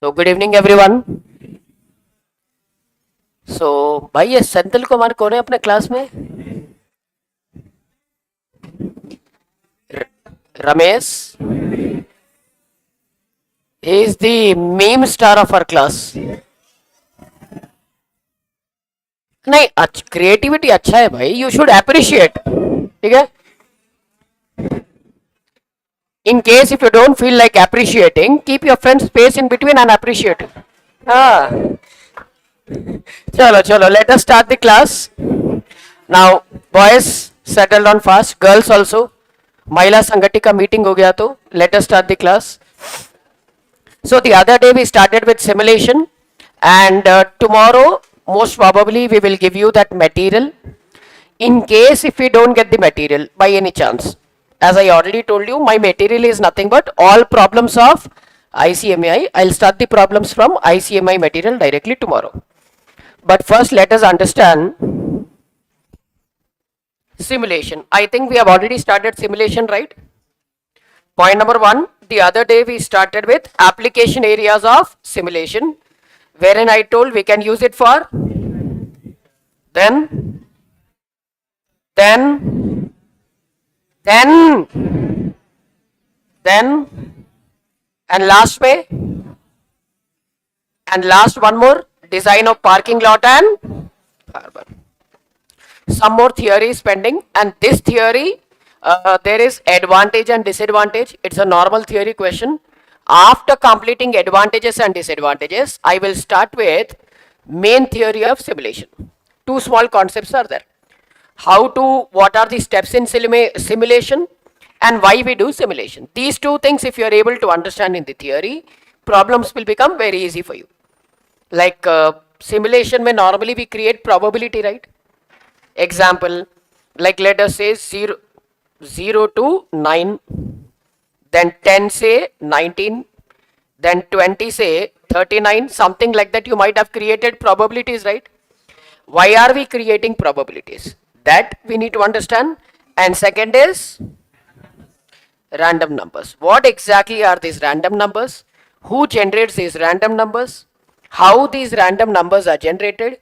So good evening everyone. So भाई ये सेंथिल कुमार कौन है अपने क्लास में? Ramesh. He is the meme star of our class. नहीं, क्रिएटिविटी अच्छा है भाई, यू शुड अप्रिशिएट. ठीक है. In case if you don't feel like appreciating, keep your friend's space in between and appreciate. हाँ. चलो चलो, let us start the class. Now boys settle down fast, girls also. महिला संगठन का meeting हो गया तो let us start the class. So the other day we started with simulation, and tomorrow most probably we will give you that material. In case if we don't get the material by any chance, as I already told you, my material is nothing but all problems of ICMI. I'll start the problems from ICMI material directly tomorrow. But first let us understand simulation. I think we have already started simulation, right? Point number one, the other day we started with application areas of simulation, wherein I told we can use it for then, and last way, and last one more, design of parking lot and harbor. Some more theory is pending, and this theory there is advantage and disadvantage. It's a normal theory question. After completing advantages and disadvantages, I will start with main theory of simulation. Two small concepts are there. What are the steps in simulation and why we do simulation. These two things, if you are able to understand in the theory, problems will become very easy for you. Like simulation may normally we create probability, right? Example, like let us say 0 to 9, then 10 say 19, then 20 say 39, something like that. You might have created probabilities, right? Why are we creating probabilities? That we need to understand. And second is random numbers. What exactly are these random numbers? Who generates these random numbers? How these random numbers are generated?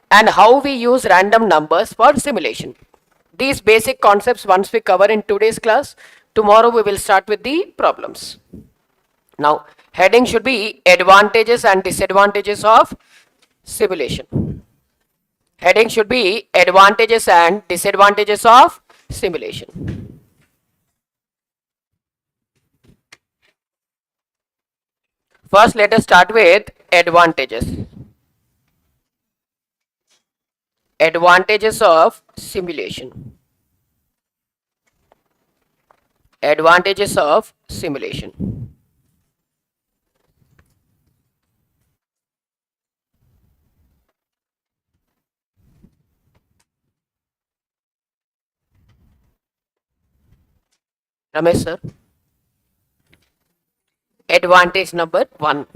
And how we use random numbers for simulation. These basic concepts once we cover in today's class, tomorrow we will start with the problems. Now, heading should be advantages and disadvantages of simulation. Heading should be advantages and disadvantages of simulation. First, let us start with advantages. Advantages of simulation. Advantages of simulation. Ramesh sir. Advantage number one.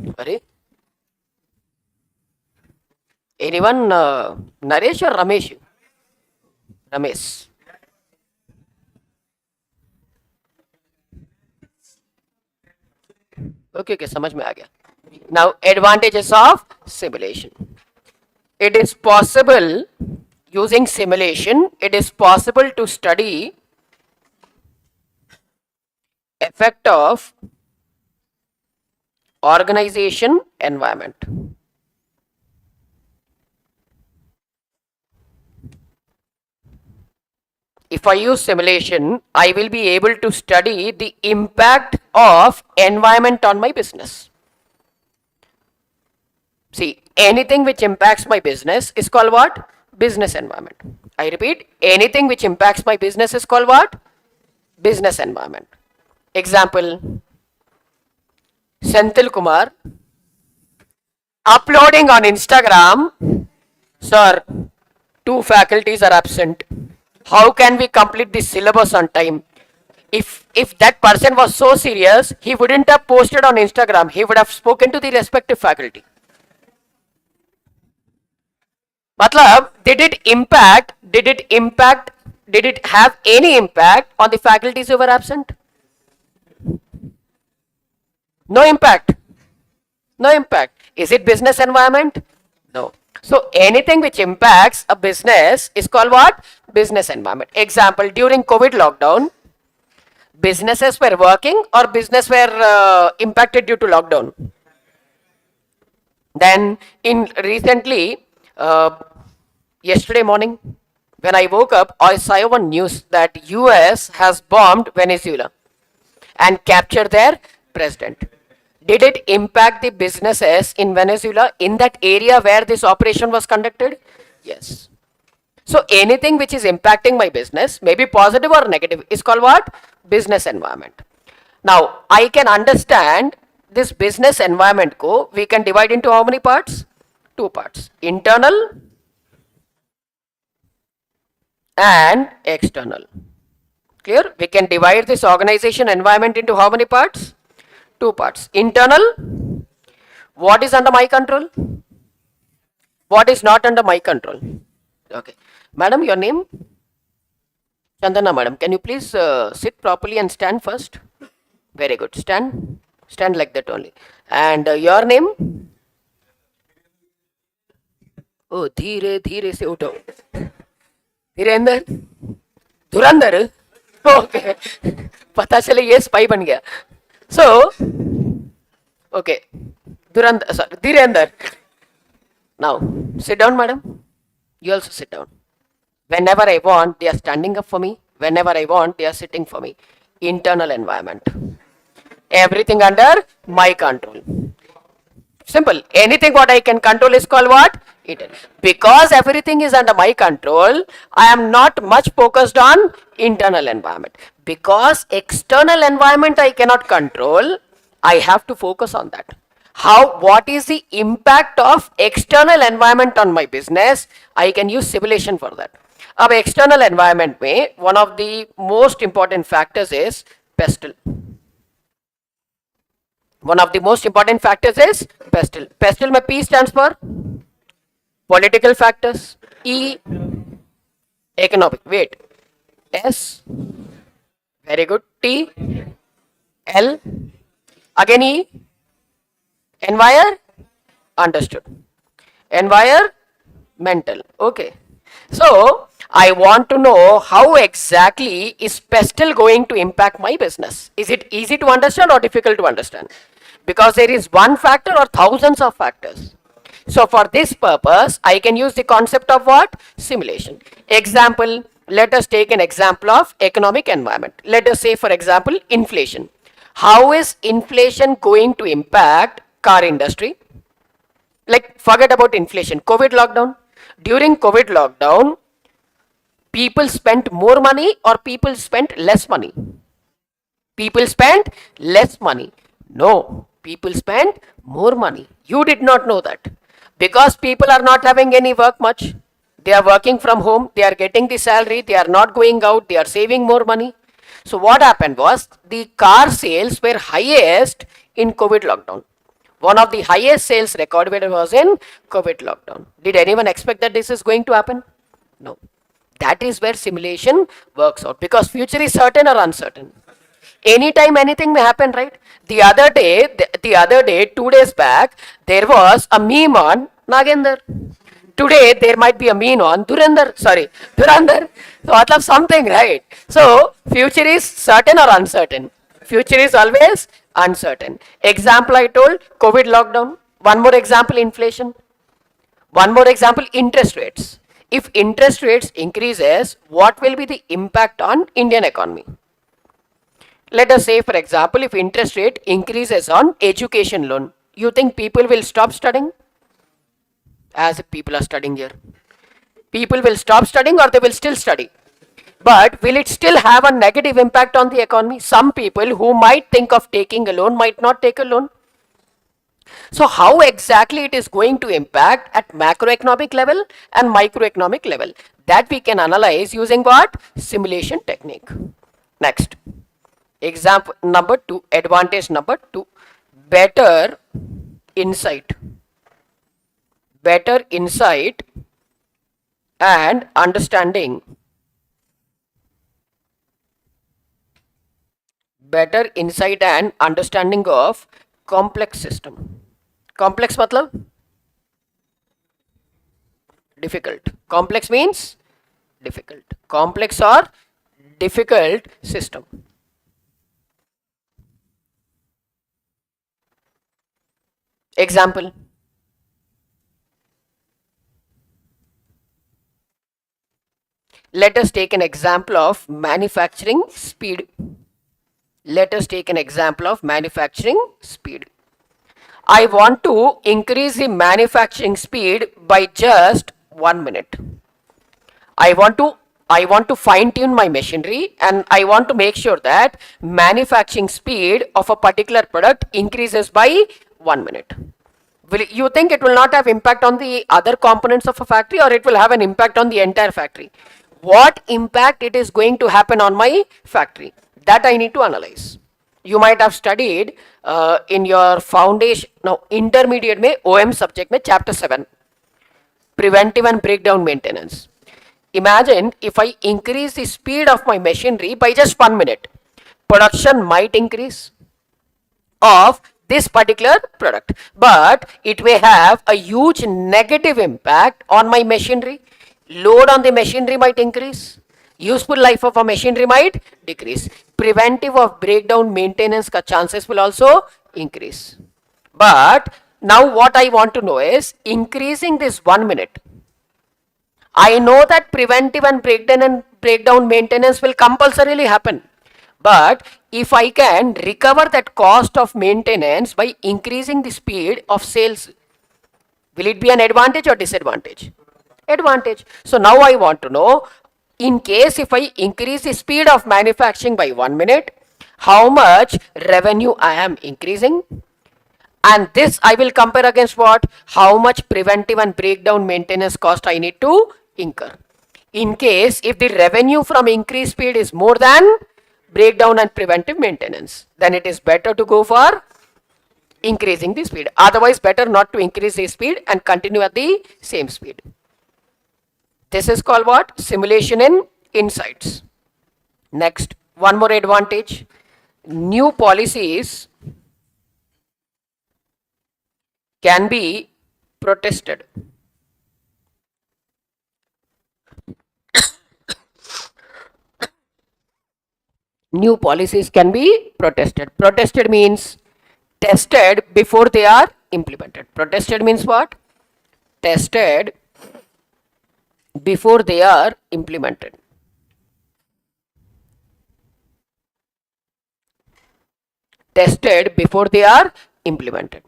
Anyone? Naresh or Ramesh? Ramesh. Okay, समझ में आ गया. Now, advantages of simulation. It is possible, using simulation, it is possible to study effect of organization environment. If I use simulation, I will be able to study the impact of environment on my business. See, anything which impacts my business is called what? Business environment. I repeat, anything which impacts my business is called what? Business environment. Example, Senthil Kumar uploading on Instagram, sir, 2 faculties are absent. How can we complete this syllabus on time? If that person was so serious, he wouldn't have posted on Instagram. He would have spoken to the respective faculty. Matlab, did it have any impact on the faculties who were absent? No impact. No impact. Is it business environment? No. So anything which impacts a business is called what? Business environment. Example, during COVID lockdown, businesses were working or business were impacted due to lockdown. Then in recently, yesterday morning, when I woke up, I saw one news that US has bombed Venezuela and captured their president. Did it impact the businesses in Venezuela in that area where this operation was conducted? Yes. So anything which is impacting my business, maybe positive or negative, is called what? Business environment. Now, I can understand this business environment we can divide into how many parts? Two parts. Internal and external. Clear? We can divide this organization environment into how many parts? Two parts. Internal, what is under my control? What is not under my control? Okay. Madam, your name? Chandana madam, can you please sit properly and stand first? Very good. Stand. Stand like that only. And your name? Oh, धीरे धीरे से उठो. धीरेंद्र? धुरंधर? Okay. पता चले ये spy बन गया. So, okay. Dhurandhar, sorry, Dhirendra. Now, sit down, madam. You also sit down. Whenever I want, they are standing up for me. Whenever I want, they are sitting for me. Internal environment. Everything under my control. Simple. Anything what I can control is called what? Internal. Because everything is under my control, I am not much focused on internal environment. Because external environment I cannot control, I have to focus on that. What is the impact of external environment on my business? I can use simulation for that. Ab external environment mein, one of the most important factors is pestle. One of the most important factors is pestle. Pestle mein P stands for political factors. E, economic. Wait. S, very good. T, L, again E, understood. Environmental. Okay. So, I want to know how exactly is pestle going to impact my business. Is it easy to understand or difficult to understand? Because there is one factor or thousands of factors. So, for this purpose, I can use the concept of what? Simulation. Example, let us take an example of economic environment. Let us say, for example, inflation. How is inflation going to impact car industry? Like, forget about inflation. COVID lockdown. During COVID lockdown, people spent more money or people spent less money? People spent less money. No, people spent more money. You did not know that. Because people are not having any work much. They are working from home. They are getting the salary. They are not going out. They are saving more money. So what happened was the car sales were highest in COVID lockdown. One of the highest sales recorded was in COVID lockdown. Did anyone expect that this is going to happen? No. That is where simulation works out, because future is certain or uncertain. Anytime anything may happen, right? The other day, 2 days back, there was a meme on Nagender. Today there might be a meme on Dhurandhar. So I love something, right? So future is certain or uncertain? Future is always uncertain. Example I told, COVID lockdown. One more example, inflation. One more example, interest rates. If interest rates increases, what will be the impact on Indian economy? Let us say, for example, if interest rate increases on education loan, you think people will stop studying? As if people are studying here. People will stop studying or they will still study? But will it still have a negative impact on the economy? Some people who might think of taking a loan might not take a loan. So how exactly it is going to impact at macroeconomic level and microeconomic level? That we can analyze using what? Simulation technique. Next. Example number 2, advantage number 2, better insight. Better insight and understanding. Better insight and understanding of complex system. Complex matlab? Difficult. Complex means difficult. Complex or difficult system. Example. Let us take an example of manufacturing speed. Let us take an example of manufacturing speed. I want to increase the manufacturing speed by just 1 minute. I want to fine tune my machinery, and I want to make sure that manufacturing speed of a particular product increases by 1 minute. Will you think it will not have impact on the other components of a factory, or it will have an impact on the entire factory? What impact it is going to happen on my factory? That I need to analyze. You might have studied in your foundation, no, intermediate में OM subject में chapter 7, preventive and breakdown maintenance. Imagine if I increase the speed of my machinery by just 1 minute, production might increase of this particular product, but it may have a huge negative impact on my machinery. Load on the machinery might increase, useful life of a machinery might decrease, preventive of breakdown maintenance ka chances will also increase. But now what I want to know is, increasing this 1 minute, I know that preventive and breakdown maintenance will compulsorily happen. But if I can recover that cost of maintenance by increasing the speed of sales, will it be an advantage or disadvantage? Advantage. So now I want to know, in case if I increase the speed of manufacturing by 1 minute, how much revenue I am increasing? And this I will compare against what? How much preventive and breakdown maintenance cost I need to incur. In case if the revenue from increased speed is more than breakdown and preventive maintenance, then it is better to go for increasing the speed. Otherwise, better not to increase the speed and continue at the same speed. This is called what? Simulation in insights. Next, one more advantage. New policies can be protested. New policies can be protested. Protested means tested before they are implemented. Protested means what? Tested before they are implemented. Tested before they are implemented.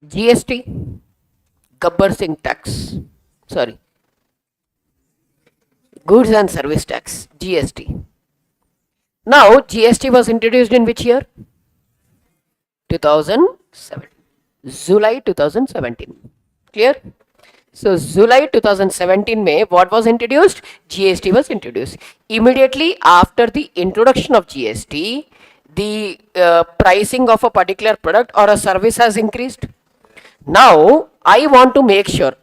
GST, Gabbar Singh tax, sorry, goods and service tax, GST. Now GST was introduced in which year? 2007, July 2017. Clear? So July 2017 May, what was introduced? GST was introduced. Immediately after the introduction of GST, the pricing of a particular product or a service has increased. Now I want to make sure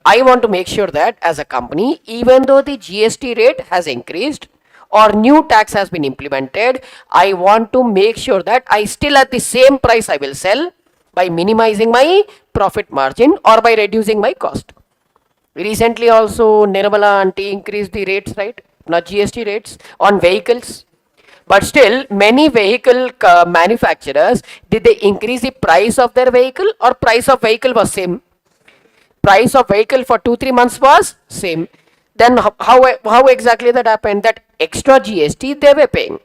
that as a company, even though the GST rate has increased or new tax has been implemented, I want to make sure that I still at the same price I will sell by minimizing my profit margin or by reducing my cost. Recently also Nirmala aunty increased the rates, right? Not GST rates on vehicles. But still many vehicle manufacturers, did they increase the price of their vehicle or price of vehicle was same? Price of vehicle for 2-3 months was same. Then how exactly that happened? That extra GST they were paying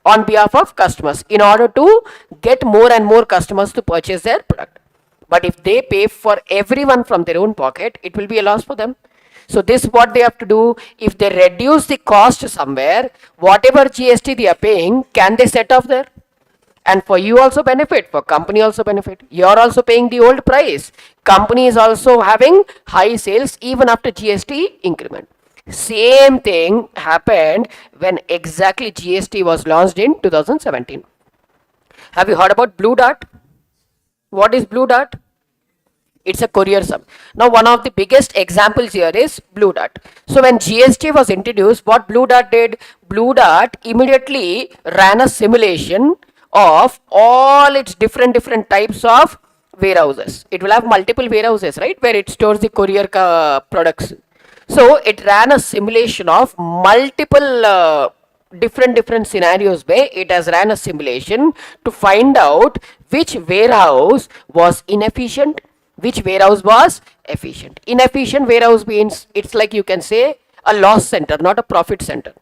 on behalf of customers in order to get more and more customers to purchase their product. But if they pay for everyone from their own pocket, it will be a loss for them. So this what they have to do. If they reduce the cost somewhere, whatever GST they are paying, can they set off there? And for you also benefit, for company also benefit. You are also paying the old price. Company is also having high sales even after GST increment. Same thing happened when exactly GST was launched in 2017. Have you heard about Blue Dart? What is Blue Dart? It's a courier sum. Now, one of the biggest examples here is Blue Dart. So, when GST was introduced, what Blue Dart did? Blue Dart immediately ran a simulation of all its different types of warehouses. It will have multiple warehouses, right, where it stores the courier products. So, it ran a simulation of multiple different scenarios where it has ran a simulation to find out which warehouse was inefficient, which warehouse was efficient. Inefficient warehouse means it's like you can say a loss center, not a profit center,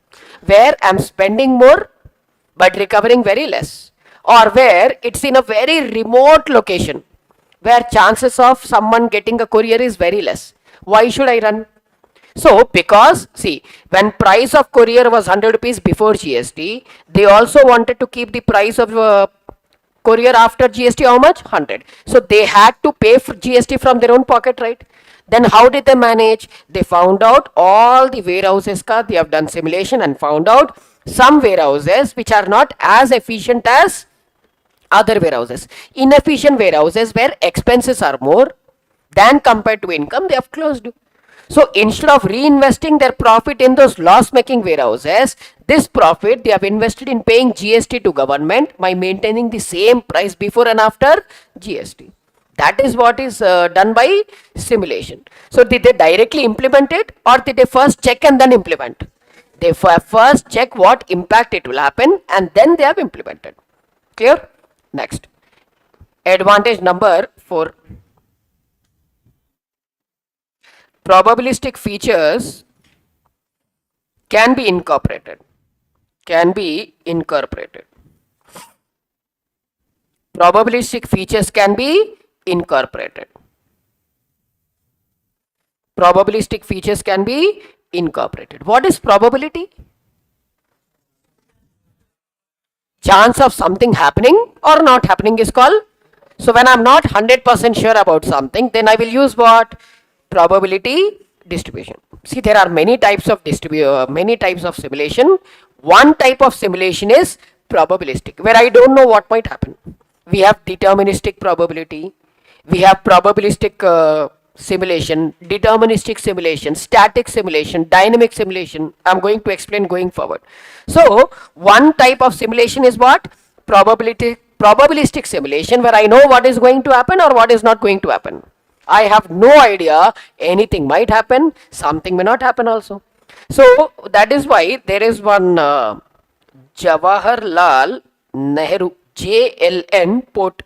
where I'm spending more but recovering very less, or where it's in a very remote location where chances of someone getting a courier is very less. Why should I run? So, because see, when price of courier was 100 rupees before GST, they also wanted to keep the price of courier after GST how much? 100. So, they had to pay for GST from their own pocket, right? Then how did they manage? They found out all the warehouses they have done simulation and found out some warehouses which are not as efficient as other warehouses. Inefficient warehouses where expenses are more than compared to income, they have closed. So, instead of reinvesting their profit in those loss-making warehouses, this profit they have invested in paying GST to government by maintaining the same price before and after GST. That is what is done by simulation. So, did they directly implement it, or did they first check and then implement? They first check what impact it will happen and then they have implemented. Clear? Next. Advantage number 4. Probabilistic features can be incorporated. Probabilistic features can be incorporated. Probabilistic features can be incorporated. What is probability? Chance of something happening or not happening is called. So, when I'm not 100% sure about something, then I will use what? Probability distribution. See, there are many types of simulation. One type of simulation is probabilistic, where I don't know what might happen. We have deterministic probability, we have probabilistic simulation, deterministic simulation, static simulation, dynamic simulation. I'm going to explain going forward. So, one type of simulation is what? Probabilistic simulation, where I know what is going to happen or what is not going to happen. I have no idea, anything might happen, something may not happen also. So, that is why there is one Jawaharlal Nehru JLN port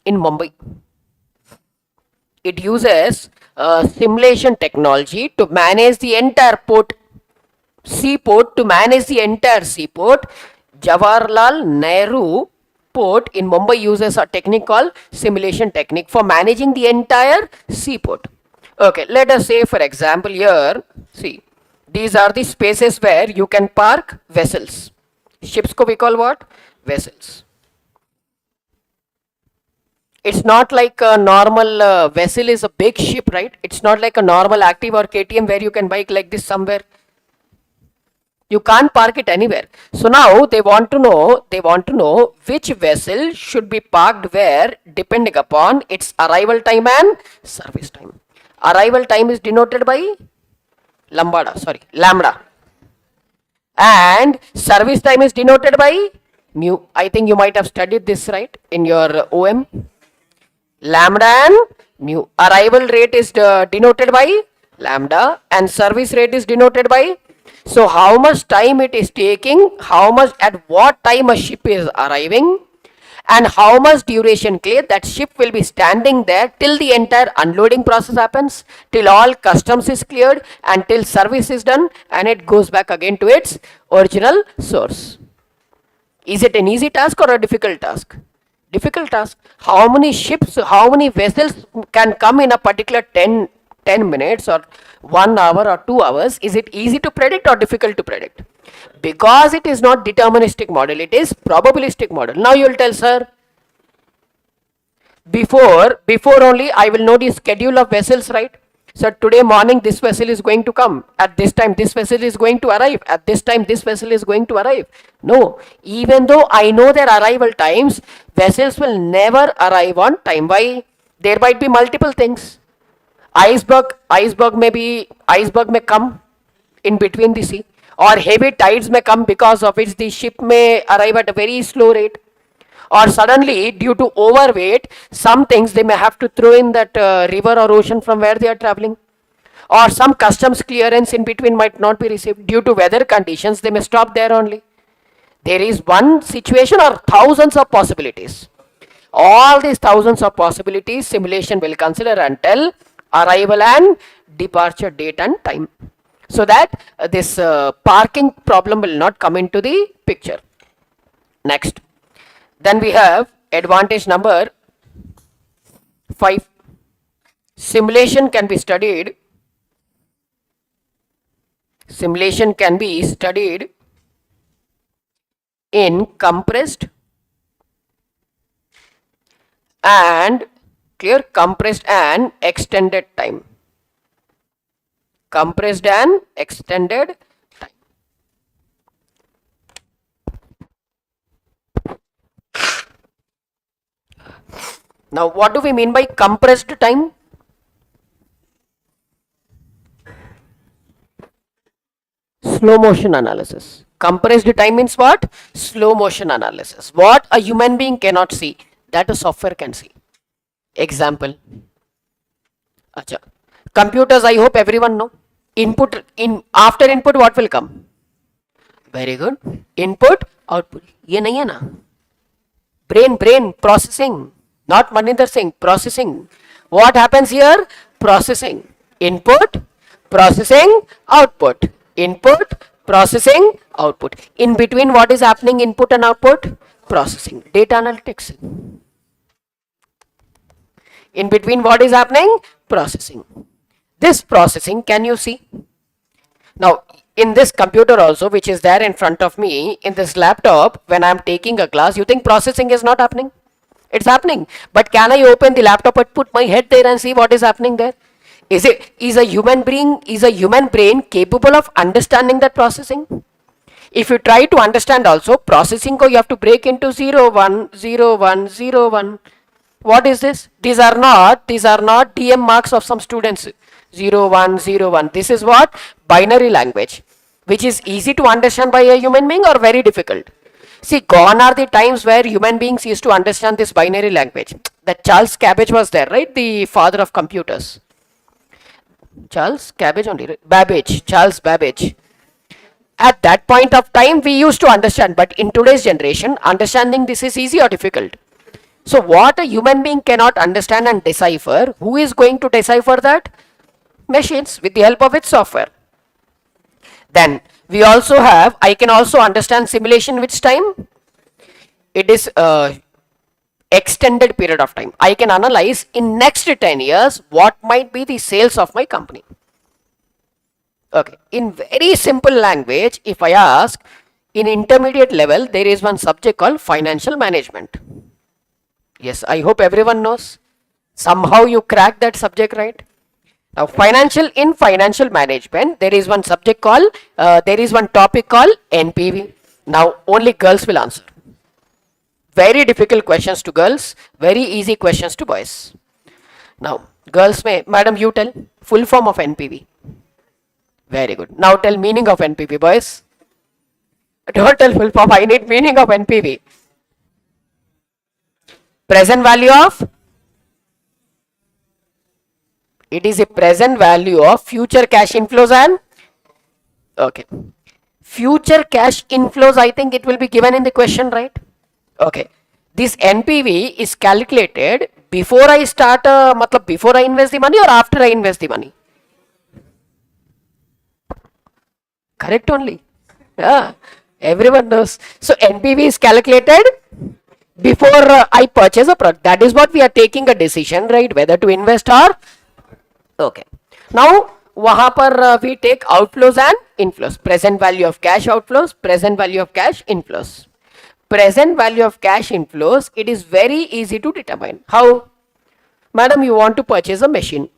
in Mumbai. It uses simulation technology to manage the entire seaport, to manage the entire seaport. Jawaharlal Nehru port in Mumbai uses a technique called simulation technique for managing the entire seaport. Okay, let us say for example here, see, these are the spaces where you can park vessels. Ships ko we call what? Vessels. It's not like a normal vessel is a big ship, right? It's not like a normal Active or KTM where you can bike like this somewhere. You can't park it anywhere. So now they want to know which vessel should be parked where depending upon its arrival time and service time. Arrival time is denoted by lambda. And service time is denoted by mu. I think you might have studied this, right, in your OM. Lambda and mu. Arrival rate is denoted by lambda and service rate is denoted by. So, how much time it is taking, at what time a ship is arriving, and how much duration clear that ship will be standing there till the entire unloading process happens, till all customs is cleared, and till service is done, and it goes back again to its original source. Is it an easy task or a difficult task? Difficult task. How many vessels can come in a particular 10 minutes or 1 hour or 2 hours? Is it easy to predict or difficult to predict? Because it is not deterministic model, it is probabilistic model. Now you will tell, sir, before only I will know the schedule of vessels, right? So today morning this vessel is going to come, at this time this vessel is going to arrive, at this time this vessel is going to arrive. No, even though I know their arrival times, vessels will never arrive on time. Why? There might be multiple things. Iceberg may come in between the sea, or heavy tides may come because of which the ship may arrive at a very slow rate, or suddenly due to overweight some things they may have to throw in that river or ocean from where they are traveling, or some customs clearance in between might not be received due to weather conditions. They may stop there only. There is one situation or thousands of possibilities. All these thousands of possibilities simulation will consider until arrival and departure date and time, so that this parking problem will not come into the picture. Next, then we have advantage number 5. Simulation can be studied in compressed and extended time. Compressed and extended time. Now, what do we mean by compressed time? Slow motion analysis. Compressed time means what? Slow motion analysis. What a human being cannot see, that a software can see. Example. Acha. Computers, I hope everyone know. After input what will come? Very good. Input, output. Ye nahi hai na? Brain, processing. Not Maninder Singh, processing. What happens here? Processing. Input, processing, output. Input, processing, output. In between what is happening? Input and output? Processing. Data analytics. In between what is happening? Processing. This processing, can you see? Now, in this computer also, which is there in front of me, in this laptop, when I am taking a class, you think processing is not happening? It's happening. But can I open the laptop and put my head there and see what is happening there? Is a human brain capable of understanding that processing? If you try to understand also, processing you have to break into 0, 1, 0, 1, 0, 1. What is this? These are not DM marks of some students. 0, 1, 0, 1. This is what? Binary language, which is easy to understand by a human being or very difficult. See, gone are the times where human beings used to understand this binary language. That Charles Babbage was there, right? The father of computers. Charles Babbage. At that point of time, we used to understand, but in today's generation, understanding this is easy or difficult. So what a human being cannot understand and decipher, who is going to decipher that? Machines, with the help of its software. Then we also have, I can also understand simulation which time? It is extended period of time. I can analyze in next 10 years what might be the sales of my company. Okay, in very simple language, if I ask, in intermediate level, there is one subject called financial management. Yes, I hope everyone knows. Somehow you cracked that subject, right? Now, financial management, there is one subject called, there is one topic called NPV. Now, only girls will answer. Very difficult questions to girls, very easy questions to boys. Now, girls may, madam, you tell full form of NPV. Very good. Now tell meaning of NPV, boys. Don't tell full form, I need meaning of NPV. Present value of? It is a present value of future cash inflows and? Okay. Future cash inflows, I think it will be given in the question, right? Okay. This NPV is calculated before I start, before I invest the money or after I invest the money? Correct only. Yeah, everyone knows. So NPV is calculated before I purchase a product. That is what we are taking a decision, right? Whether to invest or... Okay. Now, wahan par we take outflows and inflows. Present value of cash outflows, present value of cash inflows. Present value of cash inflows, it is very easy to determine. How? Madam, you want to purchase a machine.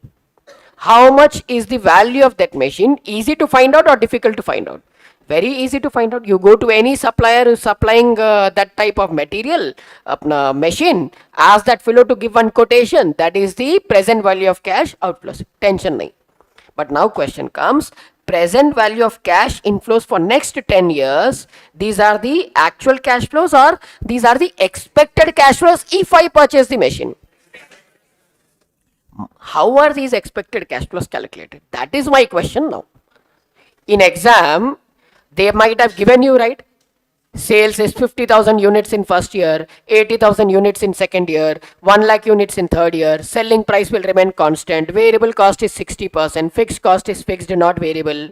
How much is the value of that machine? Easy to find out or difficult to find out? Very easy to find out. You go to any supplier who's supplying that type of material, machine, ask that fellow to give one quotation. That is the present value of cash outflows. Tension nahi. But now question comes, present value of cash inflows for next 10 years. These are the actual cash flows or these are the expected cash flows if I purchase the machine. How are these expected cash flows calculated? That is my question now. In exam, they might have given you, right? Sales is 50,000 units in first year, 80,000 units in second year, 1 lakh units in third year. Selling price will remain constant. Variable cost is 60%. Fixed cost is fixed, not variable.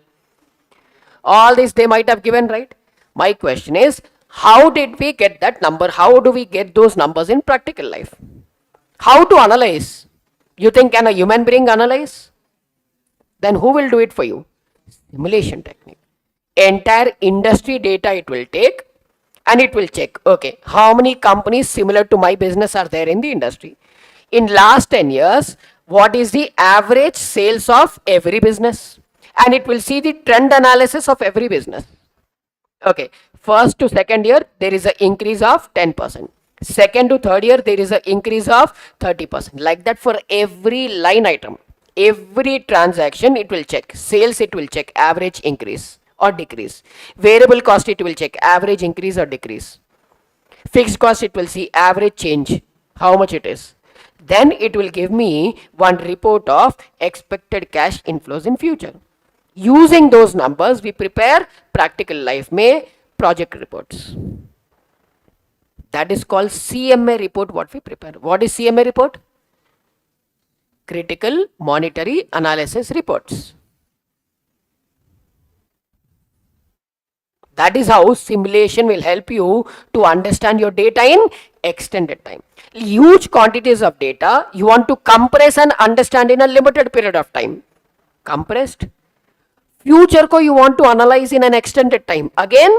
All this they might have given, right? My question is, how did we get that number? How do we get those numbers in practical life? How to analyze? You think can a human being analyze? Then who will do it for you? Simulation technique. Entire industry data it will take and it will check, okay, how many companies similar to my business are there in the industry. In last 10 years, what is the average sales of every business? And it will see the trend analysis of every business. Okay, first to second year, there is an increase of 10%. Second to third year, there is an increase of 30%. Like that for every line item. Every transaction, it will check. Sales, it will check average increase or decrease. Variable cost, it will check average increase or decrease. Fixed cost, it will see average change, how much it is. Then it will give me one report of expected cash inflows in future. Using those numbers, we prepare practical life में project reports. That is called CMA report. What we prepare. What is CMA report? Critical Monetary Analysis Reports. That is how simulation will help you to understand your data in extended time. Huge quantities of data you want to compress and understand in a limited period of time. Compressed. Future ko you want to analyze in an extended time. Again,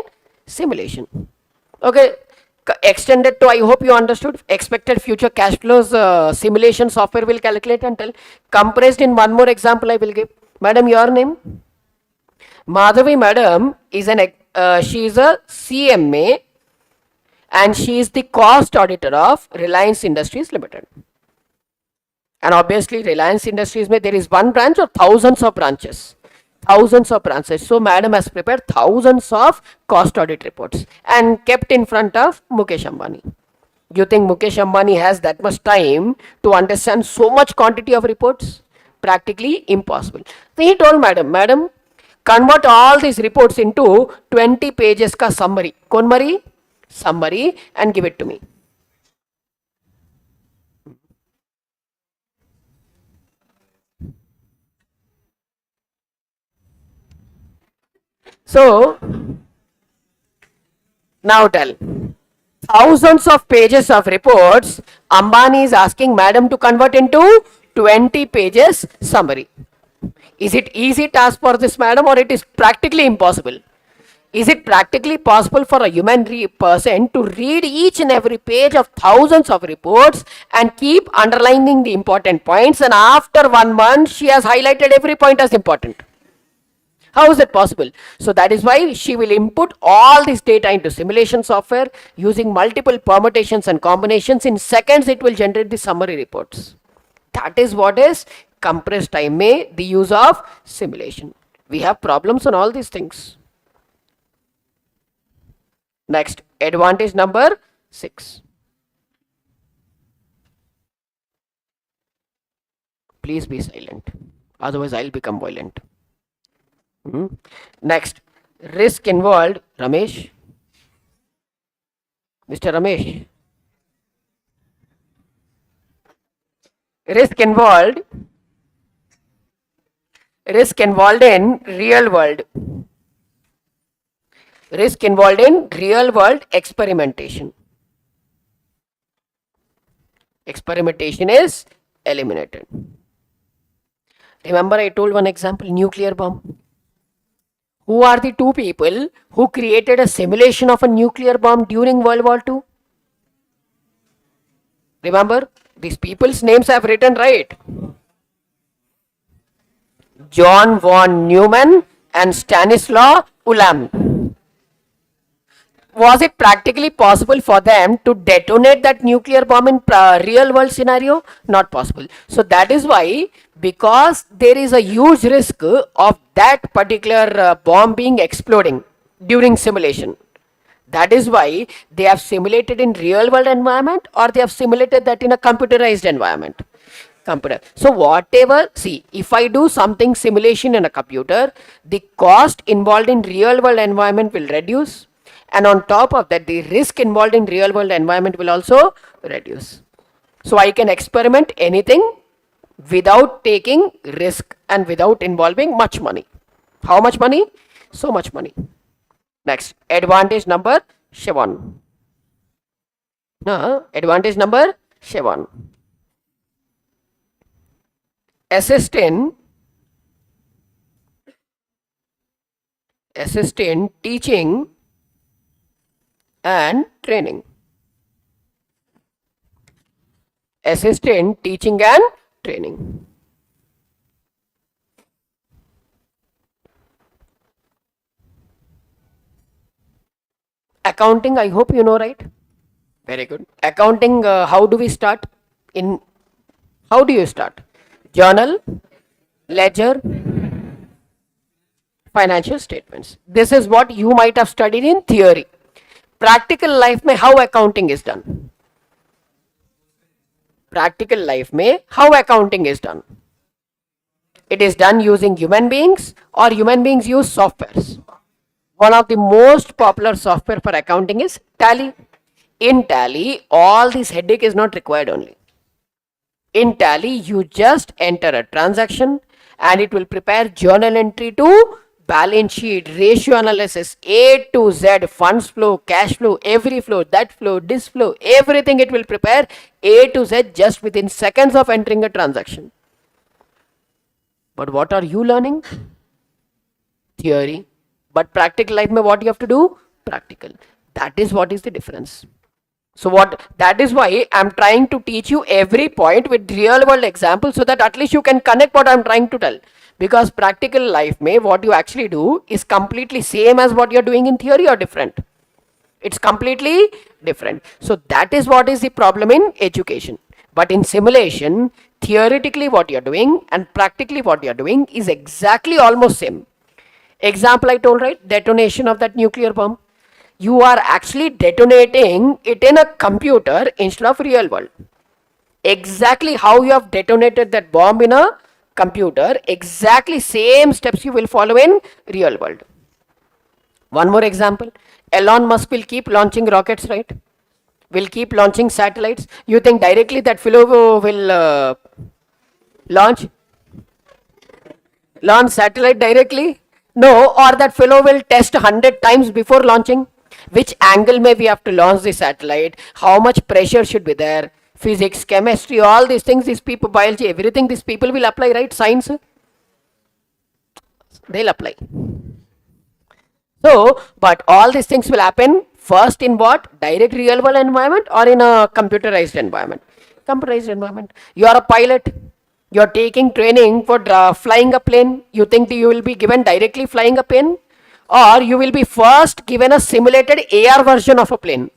simulation. Okay. Extended to, I hope you understood. Expected future cash flows simulation software will calculate and tell. Compressed in one more example I will give. Madam, your name? Madhavi madam is she is a CMA and she is the cost auditor of Reliance Industries Limited. And obviously Reliance Industries there is one branch or thousands of branches. Thousands of branches. So madam has prepared thousands of cost audit reports and kept in front of Mukesh Ambani. You think Mukesh Ambani has that much time to understand so much quantity of reports? Practically impossible. So he told madam, convert all these reports into 20 pages ka summary. Konmari? Summary and give it to me. So, now tell. Thousands of pages of reports, Ambani is asking madam to convert into 20 pages summary. Is it easy task for this madam or it is practically impossible? Is it practically possible for a human person to read each and every page of thousands of reports and keep underlining the important points, and after 1 month she has highlighted every point as important? How is it possible? So that is why she will input all this data into simulation software using multiple permutations and combinations. In seconds it will generate the summary reports. That is what is compressed time में the use of simulation. We have problems on all these things. Next, advantage number 6. Please be silent, otherwise I'll become violent. Next, risk involved. Ramesh, Mr. Ramesh, risk involved in real world. Risk involved in real world experimentation. Experimentation is eliminated. Remember I told one example, nuclear bomb. Who are the two people who created a simulation of a nuclear bomb during World War II? Remember, these people's names I have written right. John von Neumann and Stanislaw Ulam. Was it practically possible for them to detonate that nuclear bomb in real world scenario? Not possible. So that is why, because there is a huge risk of that particular bomb being exploding during simulation. That is why they have simulated in real world environment, or they have simulated that in a computerized environment. Computer. So whatever, see, if I do something simulation in a computer, the cost involved in real world environment will reduce, and on top of that, the risk involved in real world environment will also reduce. So I can experiment anything without taking risk and without involving much money. How much money? So much money. Next, advantage number 7. Advantage number 7. Assist in teaching and training. Assist in teaching and training. Accounting, I hope you know, right? Very good. Accounting, how do we start? How do you start? Journal, ledger, financial statements. This is what you might have studied in theory. Practical life mein how accounting is done? Practical life mein how accounting is done? It is done using human beings, or human beings use softwares. One of the most popular software for accounting is Tally. In Tally, all this headache is not required only. In Tally, you just enter a transaction and it will prepare journal entry to balance sheet, ratio analysis, A to Z, funds flow, cash flow, every flow, that flow, this flow, everything it will prepare A to Z just within seconds of entering a transaction. But what are you learning? Theory. But practical life mein what you have to do? Practical. That is what is the difference. So that is why I'm trying to teach you every point with real world examples, so that at least you can connect what I'm trying to tell. Because practical life mein what you actually do is completely same as what you're doing in theory, or different. It's completely different. So that is what is the problem in education. But in simulation, theoretically what you're doing and practically what you're doing is exactly almost same. Example I told, right? Detonation of that nuclear bomb. You are actually detonating it in a computer instead of real world. Exactly how you have detonated that bomb in a computer, exactly same steps you will follow in real world. One more example. Elon Musk will keep launching rockets, right? Will keep launching satellites. You think directly that fellow will launch satellite directly? No, or that fellow will test 100 times before launching. Which angle may we have to launch the satellite? How much pressure should be there? Physics, chemistry, all these things, these people, biology, everything these people will apply, right? Science, they'll apply. So, but all these things will happen first in what? Direct real world environment, or in a computerized environment? Computerized environment. You are a pilot. You are taking training for flying a plane. You think you will be given directly flying a plane? Or you will be first given a simulated AR version of a plane.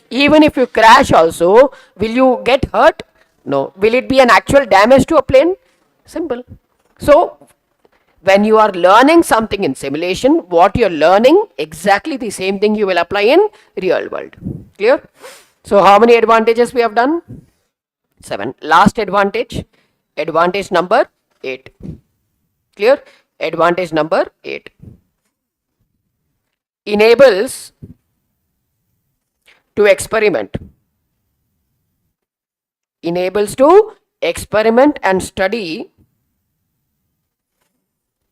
Even if you crash also, will you get hurt? No. Will it be an actual damage to a plane? Simple. So, when you are learning something in simulation, what you are learning, exactly the same thing you will apply in real world. Clear? So, how many advantages we have done? 7. Last advantage. Advantage number 8. Clear? Advantage number 8. Enables to experiment. Enables to experiment and study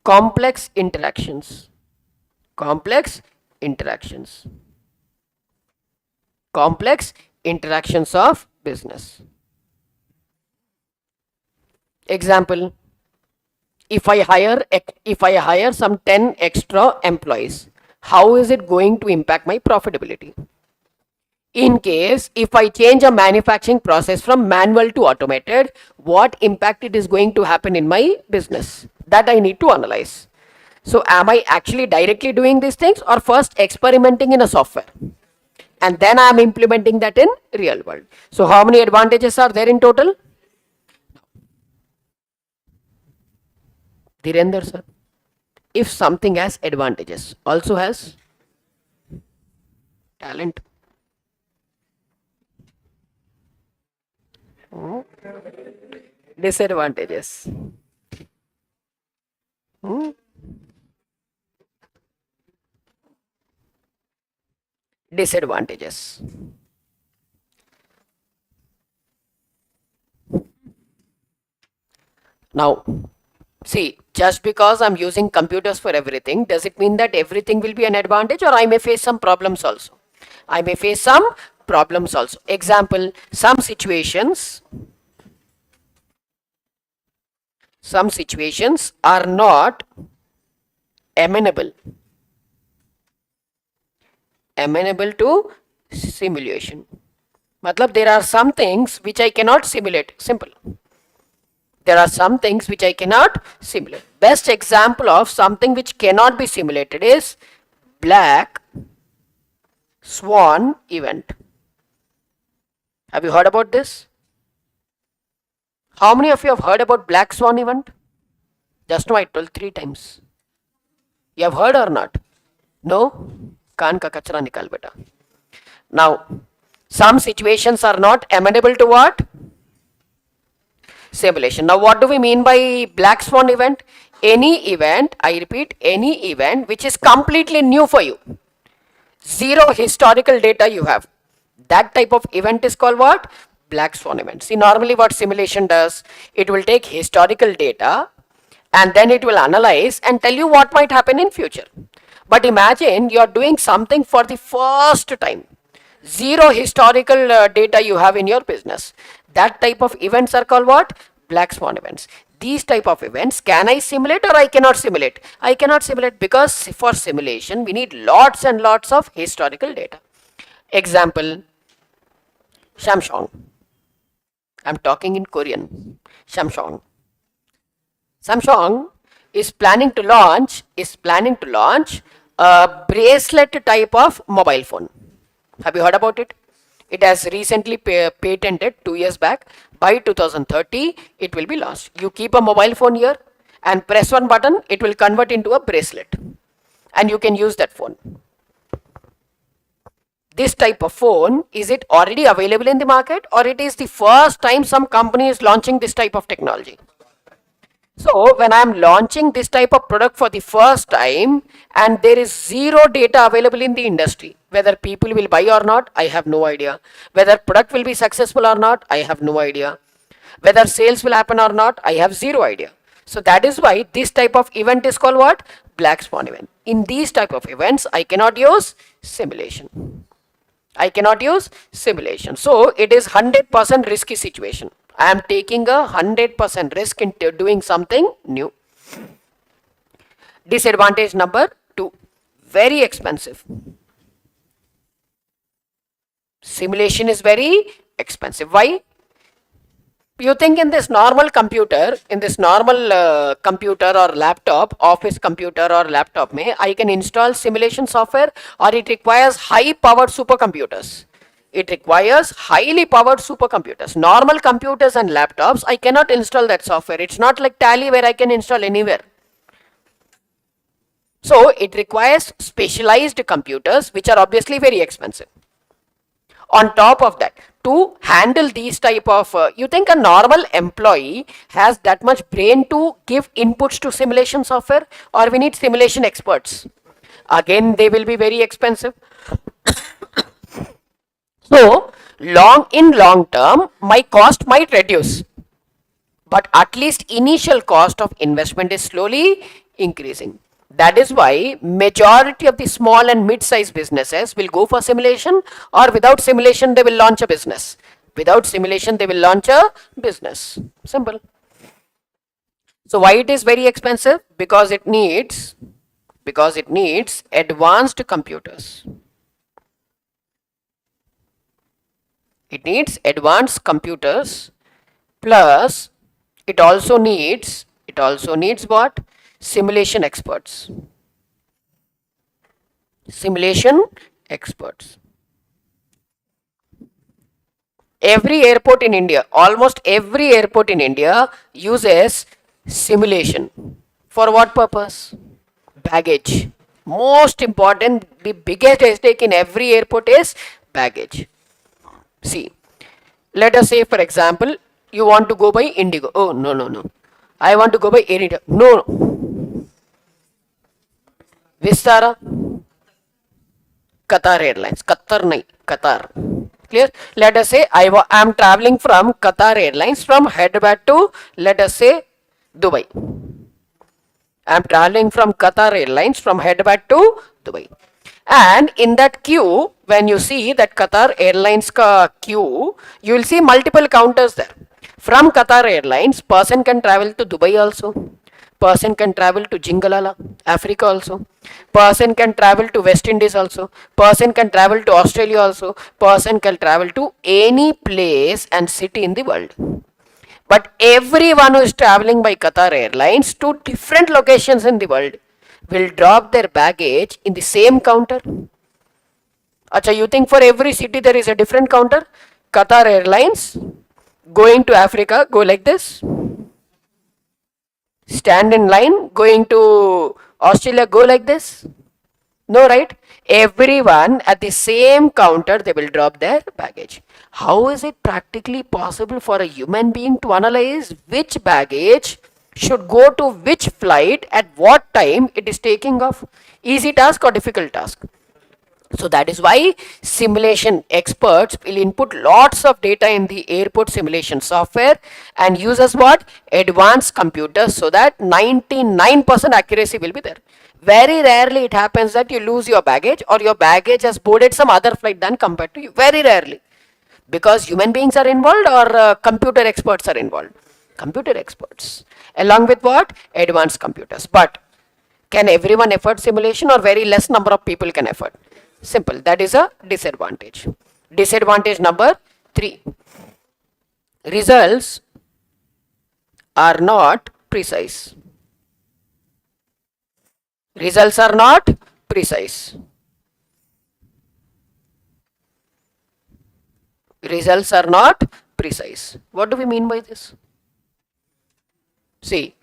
complex interactions. Complex interactions. Complex interactions of business. Example, if I hire some 10 extra employees, how is it going to impact my profitability? In case if I change a manufacturing process from manual to automated, what impact it is going to happen in my business? That I need to analyze. So am I actually directly doing these things, or first experimenting in a software and then I am implementing that in real world? So how many advantages are there in total? Dhirendra sir, if something has advantages, also has talent. Hmm. Disadvantages. Hmm. Disadvantages. Now, see, just because I'm using computers for everything, does it mean that everything will be an advantage, or I may face some problems also? I may face some problems also. Example, some situations are not amenable to simulation. Matlab, there are some things which I cannot simulate. Simple. There are some things which I cannot simulate. Best example of something which cannot be simulated is black swan event. Have you heard about this? How many of you have heard about black swan event? Just now I told 3 times. You have heard or not? No? Kaan ka kachra nikal beta. Now, some situations are not amenable to what? Simulation. Now, what do we mean by black swan event? Any event, I repeat, any event which is completely new for you. Zero historical data you have. That type of event is called what? Black swan event. See, normally what simulation does, it will take historical data and then it will analyze and tell you what might happen in future. But imagine you are doing something for the first time. Zero historical data you have in your business. That type of events are called what? Black swan events. These type of events, can I simulate or I cannot simulate? I cannot simulate, because for simulation we need lots and lots of historical data. Example, Samsung. I'm talking in Korean. Samsung. Samsung is planning to launch a bracelet type of mobile phone. Have you heard about it? It has recently patented 2 years back. By 2030, it will be launched. You keep a mobile phone here and press one button, it will convert into a bracelet. And you can use that phone. This type of phone, is it already available in the market, or it is the first time some company is launching this type of technology? So when I am launching this type of product for the first time and there is zero data available in the industry, whether people will buy or not, I have no idea. Whether product will be successful or not, I have no idea. Whether sales will happen or not, I have zero idea. So that is why this type of event is called what? Black swan event. In these type of events, I cannot use simulation. I cannot use simulation. So it is 100% risky situation. I am taking a 100% risk into doing something new. Disadvantage number 2, very expensive. Simulation is very expensive. Why? You think in this normal computer, computer or laptop, office computer or laptop, I can install simulation software, or it requires high powered supercomputers? It requires highly powered supercomputers. Normal computers and laptops, I cannot install that software. It's not like Tally where I can install anywhere. So it requires specialized computers, which are obviously very expensive. On top of that, to handle these type of, you think a normal employee has that much brain to give inputs to simulation software, or we need simulation experts? Again, they will be very expensive. So in long term, my cost might reduce, but at least initial cost of investment is slowly increasing. That is why majority of the small and mid-sized businesses will go for simulation, or without simulation they will launch a business. Without simulation they will launch a business. Simple. So why it is very expensive? Because it needs advanced computers. It needs advanced computers, plus it also needs what? Simulation experts. Simulation experts. Every airport in India, almost every airport in India uses simulation. For what purpose? Baggage. Most important, the biggest mistake in every airport is baggage. See, let us say, for example, you want to go by Indigo. Oh, no, no, no. I want to go by Air India. No, no. Vistara, Qatar Airlines. Qatar, nahi, Qatar. Clear? Let us say I am traveling from Qatar Airlines from Hyderabad to, let us say, Dubai. I am traveling from Qatar Airlines from Hyderabad to Dubai. And in that queue, when you see that Qatar Airlines queue, you will see multiple counters there. From Qatar Airlines, person can travel to Dubai also. Person can travel to Jingalala, Africa also. Person can travel to West Indies also. Person can travel to Australia also. Person can travel to any place and city in the world. But everyone who is traveling by Qatar Airlines to different locations in the world will drop their baggage in the same counter. Acha, you think for every city there is a different counter? Qatar Airlines going to Africa, go like this. Stand in line, going to Australia, go like this. No, right? Everyone at the same counter, they will drop their baggage. How is it practically possible for a human being to analyze which baggage should go to which flight at what time it is taking off? Easy task or difficult task? So that is why simulation experts will input lots of data in the airport simulation software and uses what? Advanced computers, so that 99% accuracy will be there. Very rarely it happens that you lose your baggage or your baggage has boarded some other flight than compared to you. Very rarely. Because human beings are involved or computer experts are involved. Computer experts. Along with what? Advanced computers. But can everyone afford simulation or very less number of people can afford? Simple. That is a disadvantage. Disadvantage number 3. Results are not precise. Results are not precise. Results are not precise. What do we mean by this? See,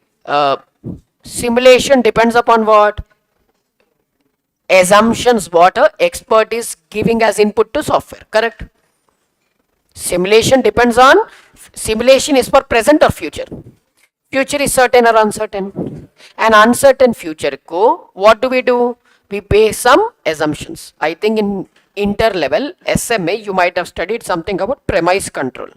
simulation depends upon what? Assumptions what a expert is giving as input to software, correct? Simulation depends on, simulation is for present or future. Future is certain or uncertain. An uncertain future ko, what do? We base some assumptions. I think in inter level SMA you might have studied something about premise control.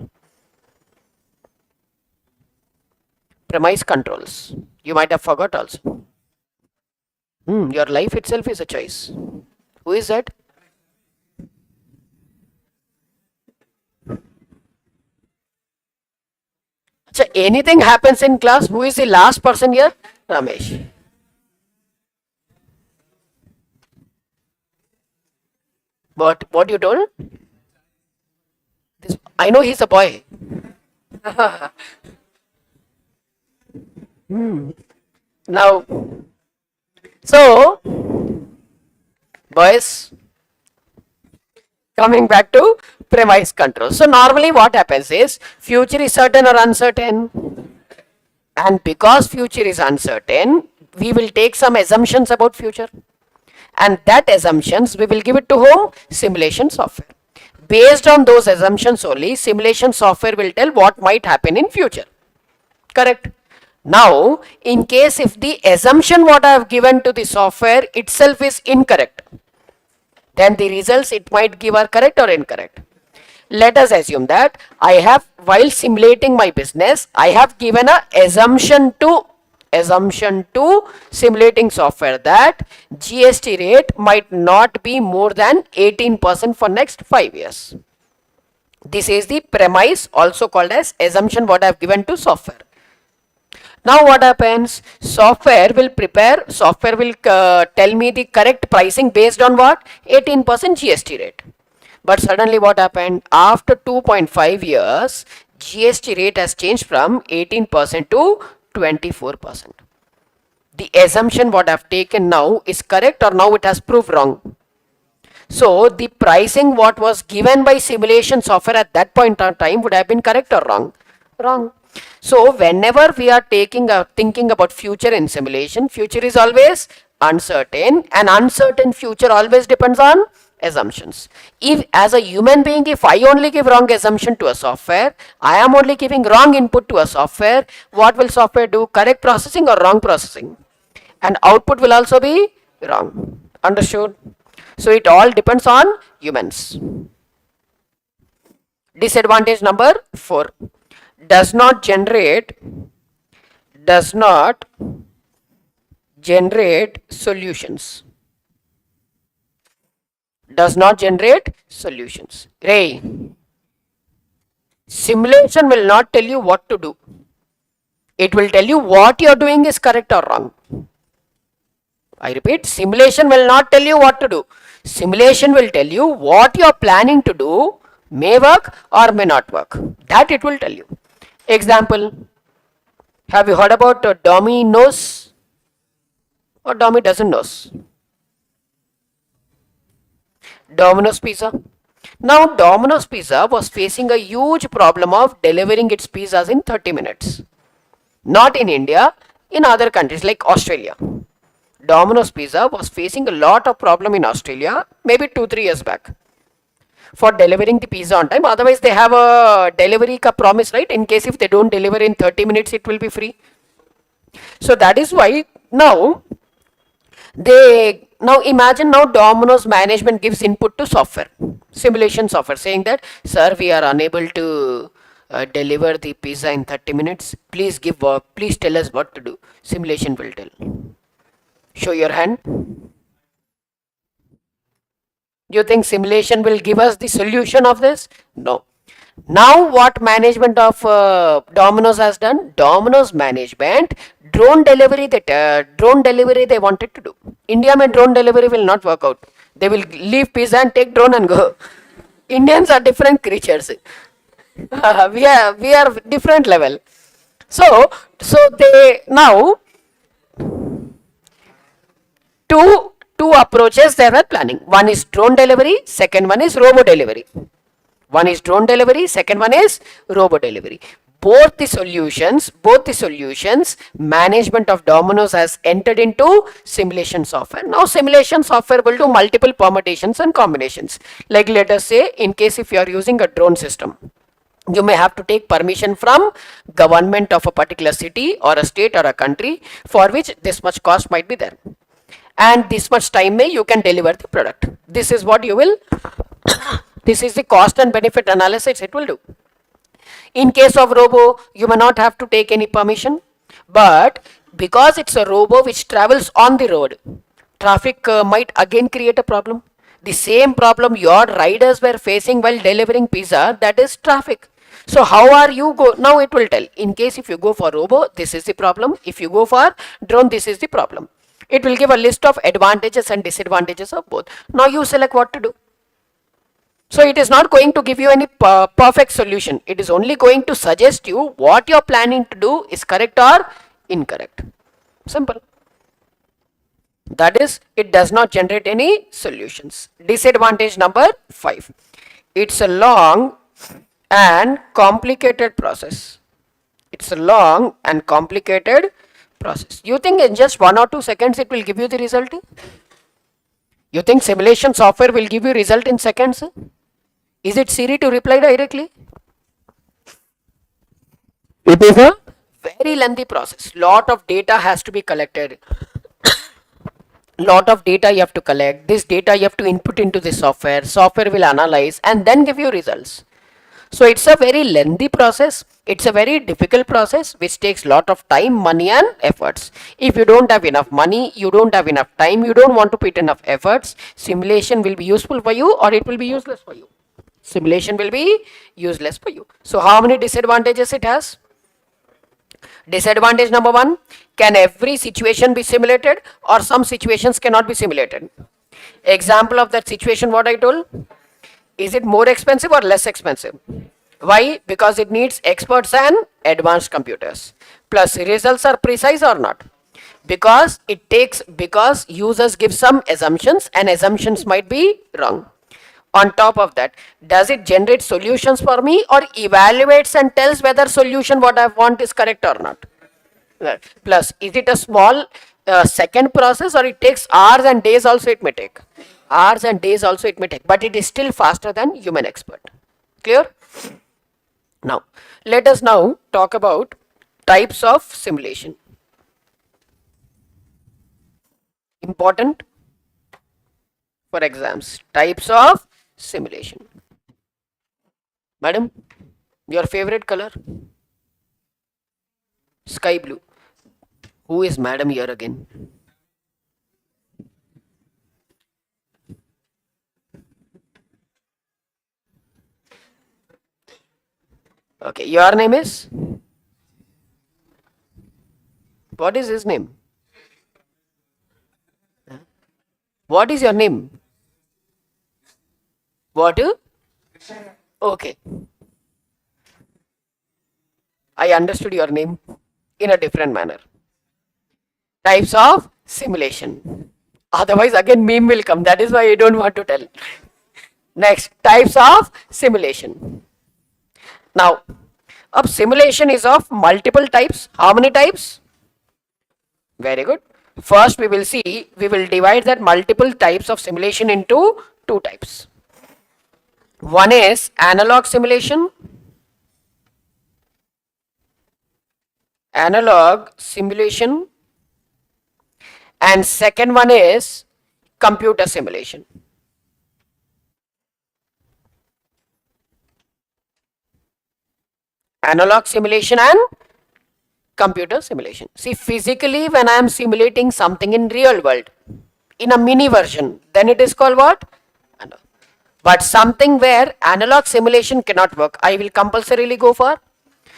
Premise controls. You might have forgot also. Your life itself is a choice. Who is that? So anything happens in class, who is the last person here? Ramesh. What you told? This, I know he's a boy. Now, so, boys, coming back to premise control. So normally what happens is, future is certain or uncertain, and because future is uncertain, we will take some assumptions about future, and that assumptions we will give it to whom? Simulation software. Based on those assumptions only, simulation software will tell what might happen in future, correct? Now, in case if the assumption what I have given to the software itself is incorrect, then the results it might give are correct or incorrect. Let us assume that I have, while simulating my business, I have given a assumption to simulating software that GST rate might not be more than 18% for next 5 years. This is the premise, also called as assumption, what I have given to software. Now what happens? Software will tell me the correct pricing based on what? 18% GST rate. But suddenly what happened? After 2.5 years, GST rate has changed from 18% to 24%. the assumption what I've taken now is correct or now it has proved wrong. So the pricing what was given by simulation software at that point of time would have been correct or wrong? Wrong. So whenever we are thinking about future in simulation, future is always uncertain, and uncertain future always depends on assumptions. If as a human being, if I only give wrong assumption to a software, I am only giving wrong input to a software, what will software do? Correct processing or wrong processing? And output will also be wrong. Understood? So it all depends on humans. Disadvantage number 4. Does not generate solutions. Does not generate solutions. Ray, simulation will not tell you what to do. It will tell you what you are doing is correct or wrong. I repeat, simulation will not tell you what to do. Simulation will tell you what you are planning to do may work or may not work. That it will tell you. Example, have you heard about Dommy knows or Dommy doesn't knows? Domino's Pizza. Now Domino's Pizza was facing a huge problem of delivering its pizzas in 30 minutes. Not in India, in other countries like Australia. Domino's Pizza was facing a lot of problem in Australia maybe 2-3 years back for delivering the pizza on time. Otherwise they have a delivery ka promise, right? In case if they don't deliver in 30 minutes it will be free. So that is why now imagine now Domino's management gives input to software, simulation software, saying that, sir, we are unable to deliver the pizza in 30 minutes. Please tell us what to do. Simulation will tell. Show your hand. Do you think simulation will give us the solution of this? No. Now what management of Domino's has done? Domino's management, drone delivery they wanted to do. India mein drone delivery will not work out. They will leave pizza and take drone and go. Indians are different creatures. We are different level. So they now two approaches they were planning. One is drone delivery, second one is robo delivery. One is drone delivery, second one is robo delivery. Both the solutions, management of Domino's has entered into simulation software. Now simulation software will do multiple permutations and combinations. Like let us say, in case if you are using a drone system, you may have to take permission from government of a particular city or a state or a country, for which this much cost might be there. And this much time you can deliver the product. This is what you will, this is the cost and benefit analysis it will do. In case of robo, you may not have to take any permission, but because it's a robo which travels on the road, traffic might again create a problem. The same problem your riders were facing while delivering pizza, that is traffic. So how are you now it will tell. In case if you go for robo, this is the problem. If you go for drone, this is the problem. It will give a list of advantages and disadvantages of both. Now you select what to do. So it is not going to give you any perfect solution. It is only going to suggest you what you are planning to do is correct or incorrect. Simple. That is, it does not generate any solutions. Disadvantage number 5. It's a long and complicated process. It's a long and complicated process. You think in just 1 or 2 seconds it will give you the result? You think simulation software will give you result in seconds? Is it Siri to reply directly? It is a very lengthy process. Lot of data has to be collected. Lot of data you have to collect. This data you have to input into the software. Software will analyze and then give you results. So it's a very lengthy process. It's a very difficult process which takes lot of time, money and efforts. If you don't have enough money, you don't have enough time, you don't want to put enough efforts, simulation will be useful for you or it will be useless for you. Simulation will be useless for you. So how many disadvantages it has? Disadvantage number 1, can every situation be simulated or some situations cannot be simulated? Example of that situation what I told? Is it more expensive or less expensive? Why? Because it needs experts and advanced computers. Plus results are precise or not? Because users give some assumptions and assumptions might be wrong. On top of that, does it generate solutions for me or evaluates and tells whether solution what I want is correct or not? Plus, is it a small second process or it takes hours and days also it may take? Hours and days also it may take, but it is still faster than human expert. Clear? Now, let us now talk about types of simulation. Important for exams. Types of simulation. Madam, your favorite color? Sky blue. Who is madam here again? Okay, your name is? What is his name? What is your name? What? Okay. I understood your name in a different manner. Types of simulation. Otherwise, again, meme will come. That is why I don't want to tell. Next, types of simulation. Now, a simulation is of multiple types. How many types? Very good. First, we will divide that multiple types of simulation into two types. One is analog simulation. Analog simulation. And second one is computer simulation. Analog simulation and computer simulation. See, physically when I am simulating something in real world, in a mini version, then it is called what? But something where analog simulation cannot work, I will compulsorily go for.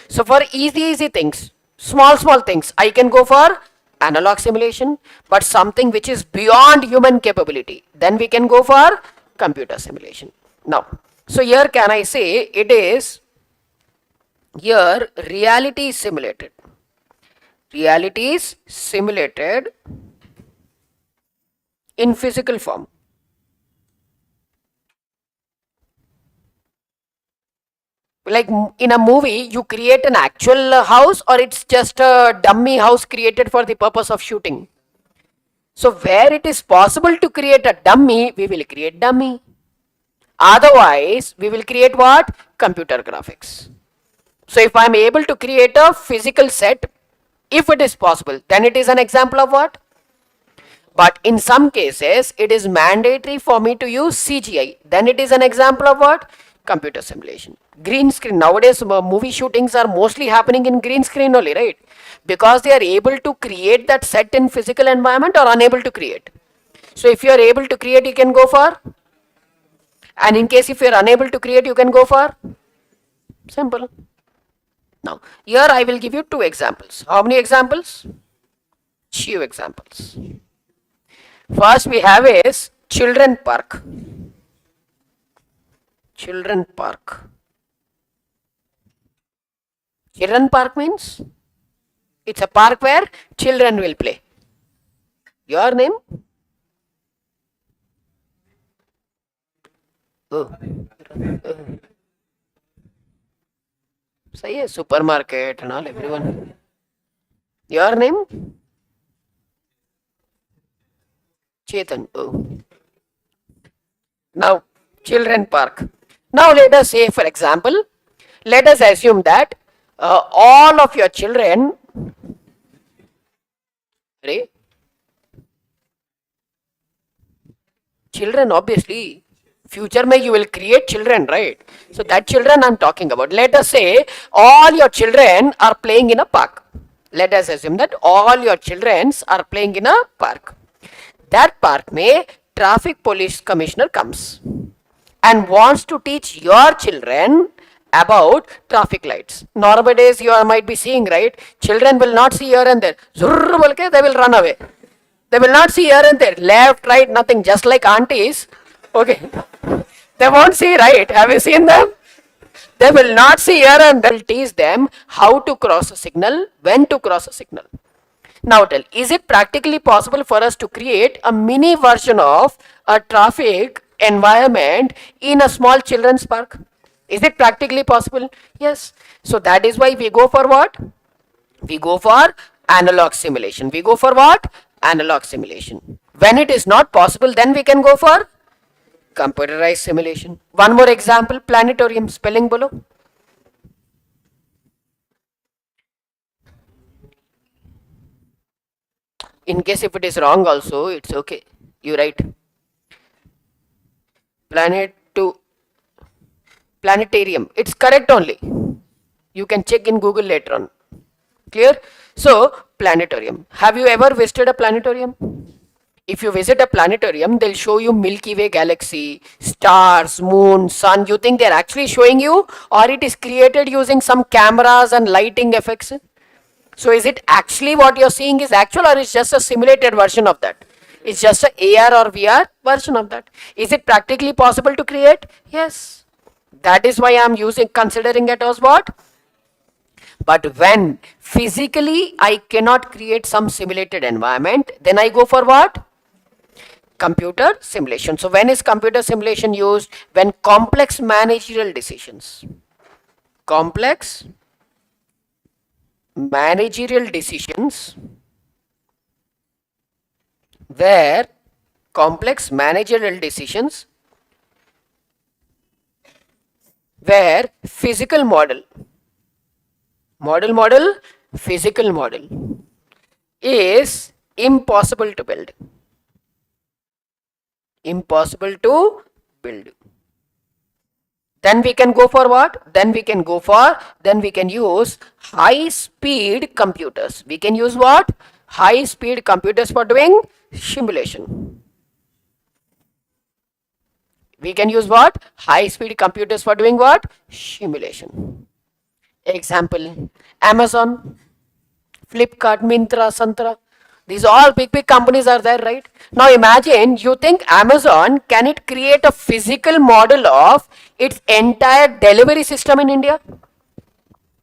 So for easy things, small things, I can go for analog simulation. But something which is beyond human capability, then we can go for computer simulation. Now, so here can I say it is, here reality is simulated. Reality is simulated in physical form. Like in a movie, you create an actual house or it's just a dummy house created for the purpose of shooting. So where it is possible to create a dummy, we will create dummy. Otherwise, we will create what? Computer graphics. So if I am able to create a physical set, if it is possible, then it is an example of what? But in some cases, it is mandatory for me to use CGI. Then it is an example of what? Computer simulation. Green screen. Nowadays, movie shootings are mostly happening in green screen only, right? Because they are able to create that set in physical environment or unable to create. So if you are able to create, you can go for. And in case if you are unable to create, you can go for. Simple. Now, here I will give you two examples. How many examples? Few examples. First we have is children park. Children park. Children park means it's a park where children will play. Your name? Oh. सही है, supermarket and all, everyone. Your name? Chetan. Oh. Now, children park. Now let us say, for example, let us assume that all of your children, children obviously, future may you will create children, right? So that children I'm talking about. Let us say all your children are playing in a park. Let us assume that all your children are playing in a park. That park may traffic police commissioner comes and wants to teach your children about traffic lights. Nowadays you might be seeing, right? Children will not see here and there. Zurr bolke, they will run away. They will not see here and there. Left, right, nothing. Just like aunties. Okay. They won't see, right? Have you seen them? They will not see here and they will teach them how to cross a signal, when to cross a signal. Now tell, is it practically possible for us to create a mini version of a traffic environment in a small children's park? Is it practically possible? Yes. So that is why we go for what? We go for analog simulation. We go for what? Analog simulation. When it is not possible, then we can go for computerized simulation. One more example, planetarium. Spelling below. In case if it is wrong also, it's okay. You write. Planetarium. It's correct only. You can check in Google later on. Clear? So, planetarium. Have you ever visited a planetarium? If you visit a planetarium, they'll show you Milky Way galaxy, stars, moon, sun. You think they're actually showing you, or it is created using some cameras and lighting effects? So is it actually what you're seeing is actual, or is just a simulated version of that? It's just a AR or VR version of that. Is it practically possible to create? Yes. That is why I'm considering it as what? But when physically I cannot create some simulated environment, then I go for what? Computer simulation. So when is computer simulation used? When complex managerial decisions. Complex managerial decisions where complex managerial decisions where physical physical model is impossible to build. Impossible to build. Then we can go for what? Then we can use high speed computers. We can use what? High speed computers for doing simulation. We can use what? High speed computers for doing what? Simulation. Example, Amazon, Flipkart, Myntra, Santra. These all big companies are there, right? Now imagine, you think Amazon, can it create a physical model of its entire delivery system in India?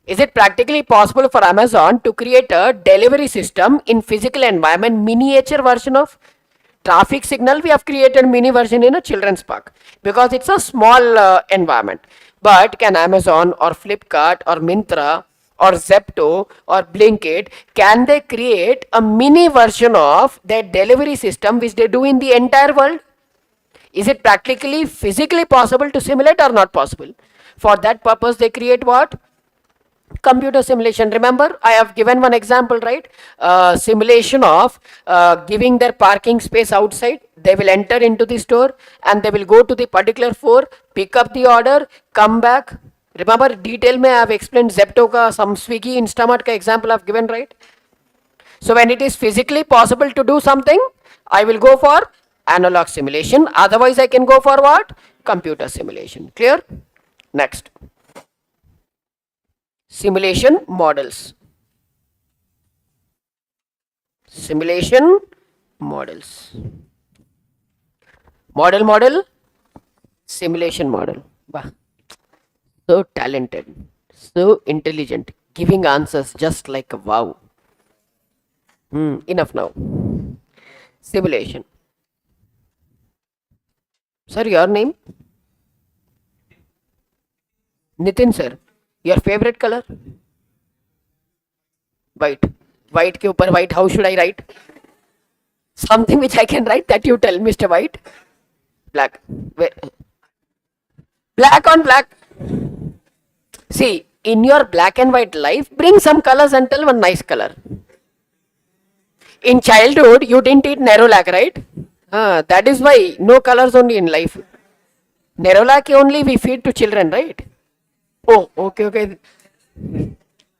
Is it practically possible for Amazon to create a delivery system in physical environment, miniature version of traffic signal? We have created mini version in a children's park because it's a small environment. But can Amazon or Flipkart or Myntra or Zepto or Blinkit, can they create a mini version of their delivery system which they do in the entire world? Is it practically physically possible to simulate or not possible? For that purpose they create what? Computer simulation. Remember, I have given one example, right? Simulation of giving their parking space outside. They will enter into the store and they will go to the particular floor, pick up the order, come back. Remember, detail mein I have explained Zepto ka, some Swiggy, Instamart ka example I have given, right? So when it is physically possible to do something, I will go for analog simulation. Otherwise, I can go for what? Computer simulation. Clear? Next. Simulation models. Simulation models. Model, simulation model. Wow. So talented, so intelligent, giving answers just like a wow. Enough now. Simulation. Sir, your name? Nitin sir. Your favorite color? White. White ke upar white. How should I write? Something which I can write, that you tell, Mr. White. Black. Where? Black on black. See, in your black and white life, bring some colors and tell one nice color. In childhood, you didn't eat Nerolac, right? That is why no colors only in life. Nerolac only we feed to children, right? Oh, okay.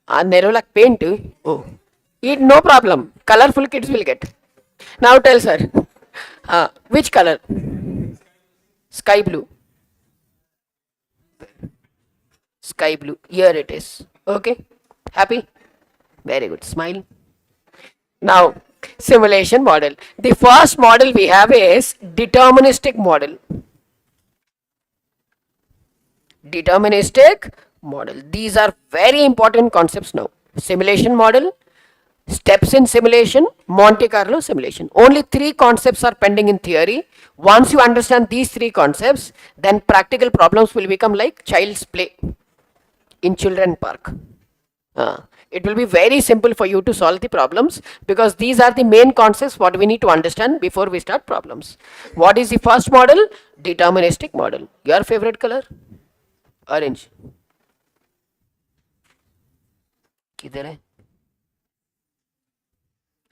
Nerolac paint. Oh, eat, no problem. Colorful kids will get. Now tell sir, which color? Sky blue. Sky blue. Here it is. Okay. Happy? Very good. Smile. Now, simulation model. The first model we have is deterministic model. Deterministic model. These are very important concepts now. Simulation model, Steps in simulation, Monte Carlo simulation. Only 3 concepts are pending in theory. Once you understand these 3 concepts, then practical problems will become like child's play in children park. It will be very simple for you to solve the problems, because these are the main concepts what we need to understand before we start problems. What is the first model? Deterministic model. Your favorite color? Orange. किधर है?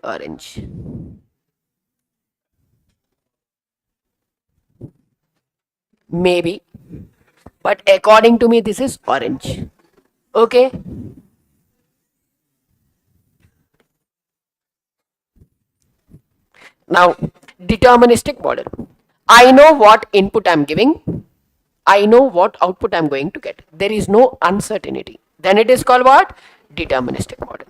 Orange. Maybe, but according to me this is orange. Okay. Now, deterministic model. I know what input I'm giving. I know what output I'm going to get. There is no uncertainty. Then it is called what? Deterministic model.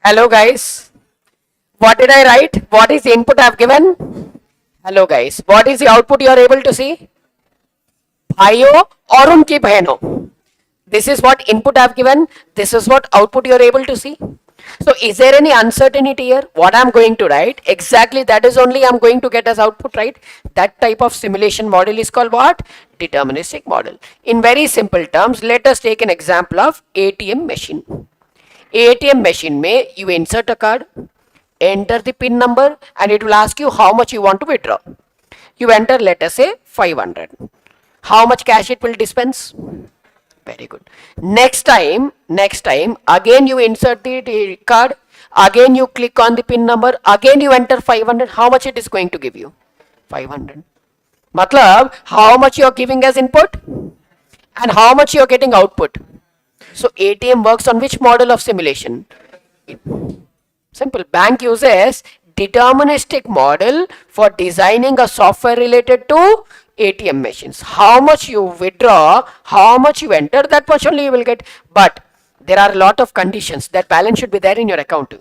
Hello guys. What did I write? What is the input I've given? Hello guys. What is the output you are able to see? भाइयों और उनकी बहनों. This is what input I've given. This is what output you are able to see. So is there any uncertainty here? What I'm going to write, exactly that is only I'm going to get as output, right? That type of simulation model is called what? Deterministic model. In very simple terms, let us take an example of ATM machine. ATM machine may you insert a card, enter the pin number, and it will ask you how much you want to withdraw. You enter, let us say 500. How much cash it will dispense? Very good. Next time, again you insert the card, again you click on the pin number, again you enter 500. How much it is going to give you? 500. Matlab, how much you are giving as input and how much you are getting output. So ATM works on which model of simulation? Simple. Bank uses deterministic model for designing a software related to ATM machines. How much you withdraw, how much you enter, that much only you will get. But there are a lot of conditions. That balance should be there in your account.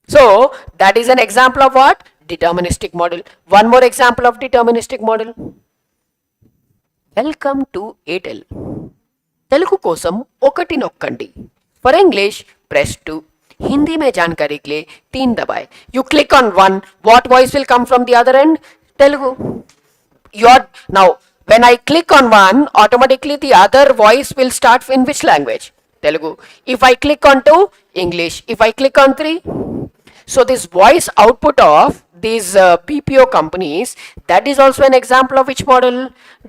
So that is an example of what? Deterministic model. One more example of deterministic model. Welcome to ATEL. Telugu కోసం ఒకటి నొక్కండి. For English, press 2. Hindi में जानकारी के लिए 3 दबाएं. You click on one, what voice will come from the other end? Telugu. Now, when I click on one, automatically the other voice will start in which language? Telugu. If I click on 2, English. If I click on 3, so this voice output of these BPO companies, that is also an example of which model?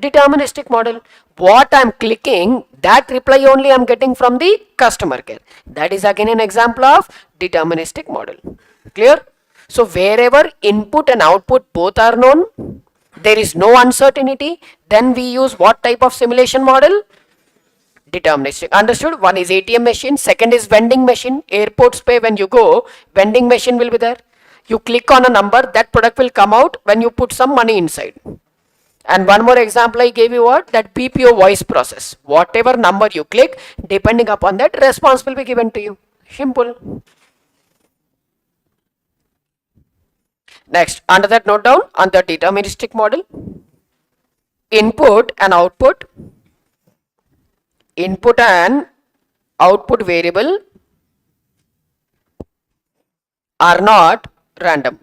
Deterministic model. What I'm clicking, that reply only I'm getting from the customer care. That is again an example of deterministic model. Clear? So wherever input and output both are known, there is no uncertainty, then we use what type of simulation model? Deterministic. Understood? One is ATM machine, second is vending machine. Airports pay, when you go, vending machine will be there. You click on a number, that product will come out when you put some money inside. And one more example I gave you, what? That BPO voice process. Whatever number you click, depending upon that, response will be given to you. Simple. Next, under that, note down on the deterministic model, input and output variable are not random.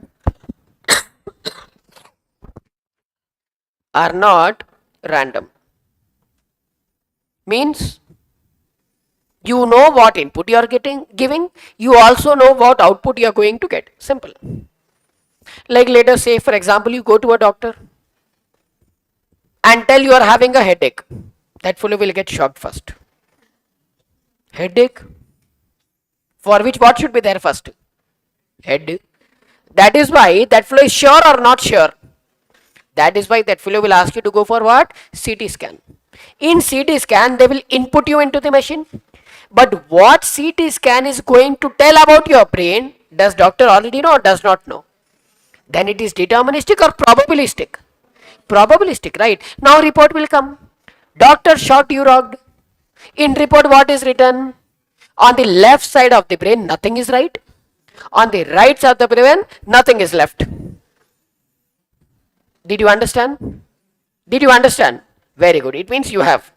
Are not random. Means you know what input you are giving, you also know what output you are going to get. Simple. Like let us say, for example, you go to a doctor and tell you are having a headache. That fellow will get shocked first. Headache? For which what should be there first? Head. That is why that fellow is sure or not sure. That is why that fellow will ask you to go for what? CT scan. In CT scan, they will input you into the machine. But what CT scan is going to tell about your brain, does doctor already know or does not know? Then it is deterministic or probabilistic? Probabilistic, right? Now report will come. Doctor shot you rogged. In report what is written? On the left side of the brain, nothing is right. On the right side of the brain, nothing is left. Did you understand? Did you understand? Very good. It means you have.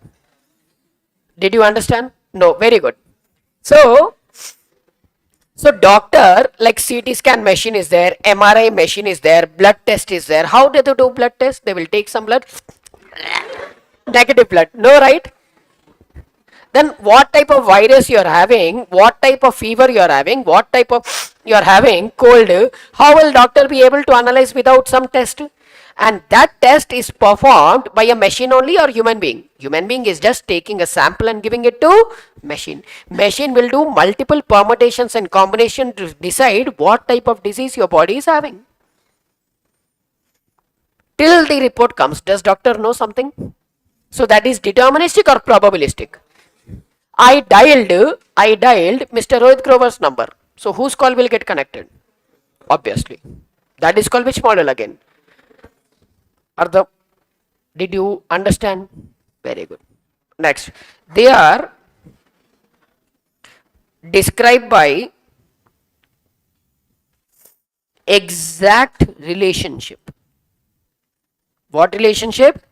Did you understand? No. Very good. So doctor, like CT scan machine is there, MRI machine is there, blood test is there. How do they do blood test? They will take some blood, negative blood. No, right? Then what type of virus you are having, what type of fever you are having, what type of you are having, cold, how will doctor be able to analyze without some test? And that test is performed by a machine only or human being? Human being is just taking a sample and giving it to machine. Machine will do multiple permutations and combination to decide what type of disease your body is having. Till the report comes, does doctor know something? So that is deterministic or probabilistic? I dialed Mr. Rohit Grover's number. So whose call will get connected? Obviously. That is called which model again? Did you understand? Very good. Next, they are described by exact relationship. What relationship?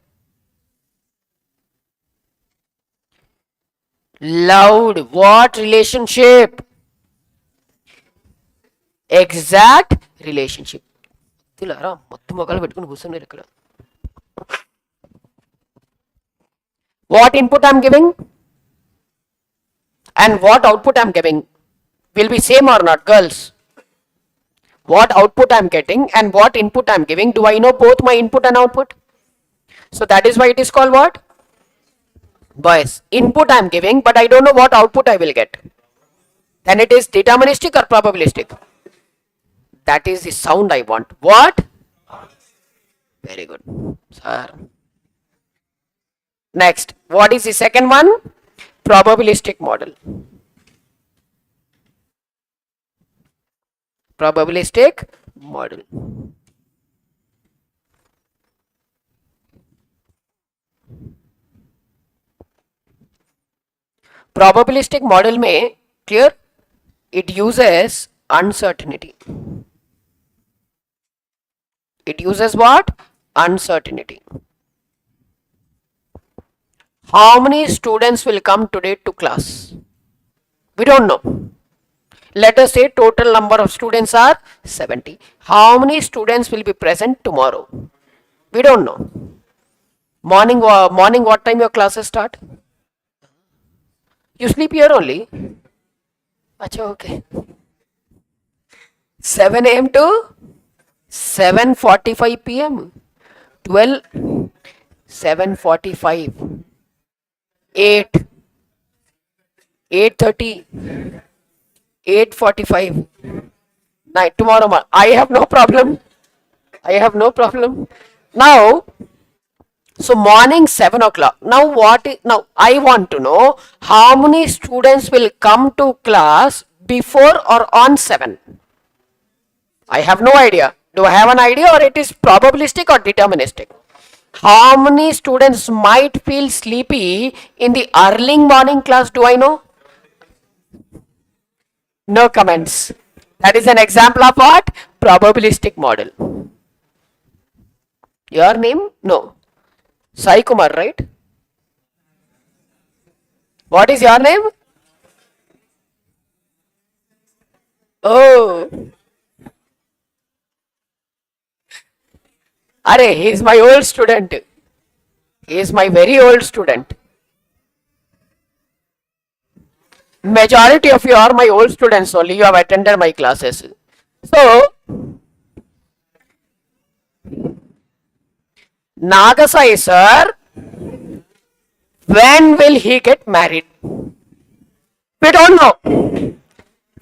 Loud. What relationship? Exact relationship. What input I am giving and what output I am giving will be same or not, girls? What output I am getting and what input I am giving, do I know both my input and output? So that is why it is called what? Boys, input I am giving, but I don't know what output I will get. Then it is deterministic or probabilistic? That is the sound I want. What? Very good, sir. Next, what is the second one? Probabilistic model. Probabilistic model. Probabilistic model में clear? It uses uncertainty. It uses what? Uncertainty. How many students will come today to class? We don't know. Let us say total number of students are 70. How many students will be present tomorrow? We don't know. Morning what time your classes start? You sleep here only? Acha, okay. 7 a.m. to 7:45 p.m. 12, 7:45, 8, 8:30, 8:45. Night tomorrow. I have no problem. Now, so morning 7 o'clock. Now now I want to know how many students will come to class before or on 7. I have no idea. Do I have an idea or it is probabilistic or deterministic? How many students might feel sleepy in the early morning class? Do I know? No comments. That is an example of what? Probabilistic model. Your name? No. Sai Kumar, right? What is your name? Oh. Are, he is my old student. He is my very old student. Majority of you are my old students only. You have attended my classes. So, Nagasai sir, when will he get married? We don't know.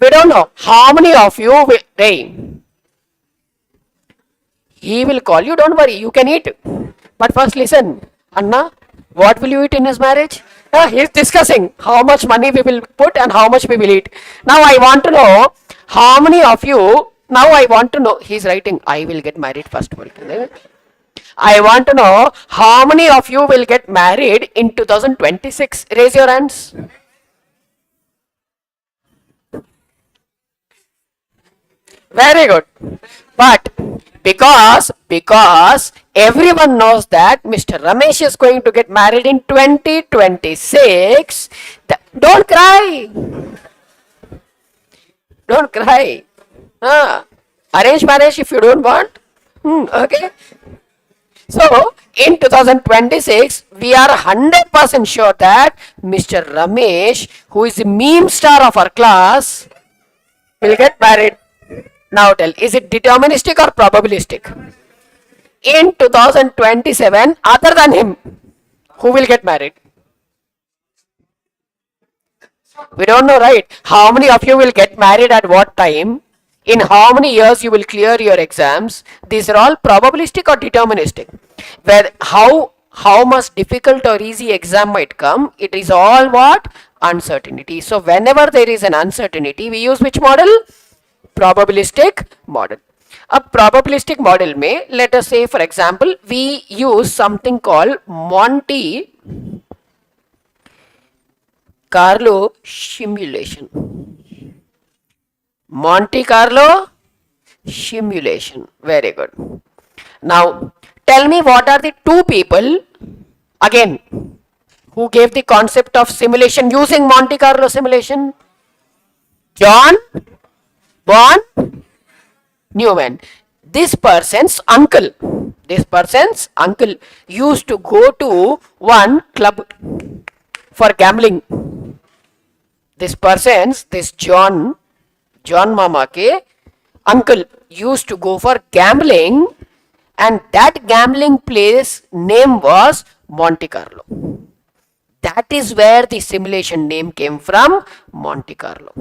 We don't know. How many of you will, he will call you, don't worry, you can eat. But first listen, Anna, what will you eat in his marriage? He is discussing how much money we will put and how much we will eat. Now I want to know how many of you, now I want to know, he is writing, I will get married first. I want to know how many of you will get married in 2026. Raise your hands. Very good. But because everyone knows that Mr. Ramesh is going to get married in 2026, don't cry. Don't cry. Arrange marriage if you don't want. Okay. So, in 2026, we are 100% sure that Mr. Ramesh, who is the meme star of our class, will get married. Now tell, is it deterministic or probabilistic? In 2027, other than him, who will get married? We don't know, right? How many of you will get married at what time? In how many years you will clear your exams? These are all probabilistic or deterministic. Where how much difficult or easy exam might come, it is all what? Uncertainty. So whenever there is an uncertainty, we use which model? Probabilistic model. A probabilistic model may, let us say for example, we use something called Monte Carlo simulation. Monte Carlo simulation. Very good. Now, tell me what are the two people, again, who gave the concept of simulation using Monte Carlo simulation? John von Neumann. This person's uncle used to go to one club for gambling. This John Mama ke uncle used to go for gambling, and that gambling place name was Monte Carlo. That is where the simulation name came from, Monte Carlo.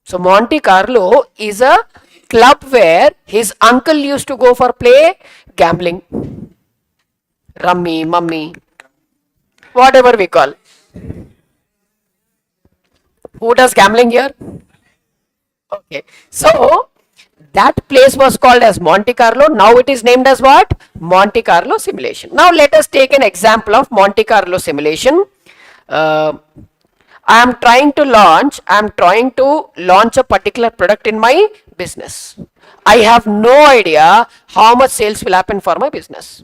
So Monte Carlo is a club where his uncle used to go for play gambling. Rummy, mummy, whatever we call. Who does gambling here? Okay. So that place was called as Monte Carlo. Now it is named as what? Monte Carlo simulation. Now let us take an example of Monte Carlo simulation. I am trying to launch a particular product in my business. I have no idea how much sales will happen for my business.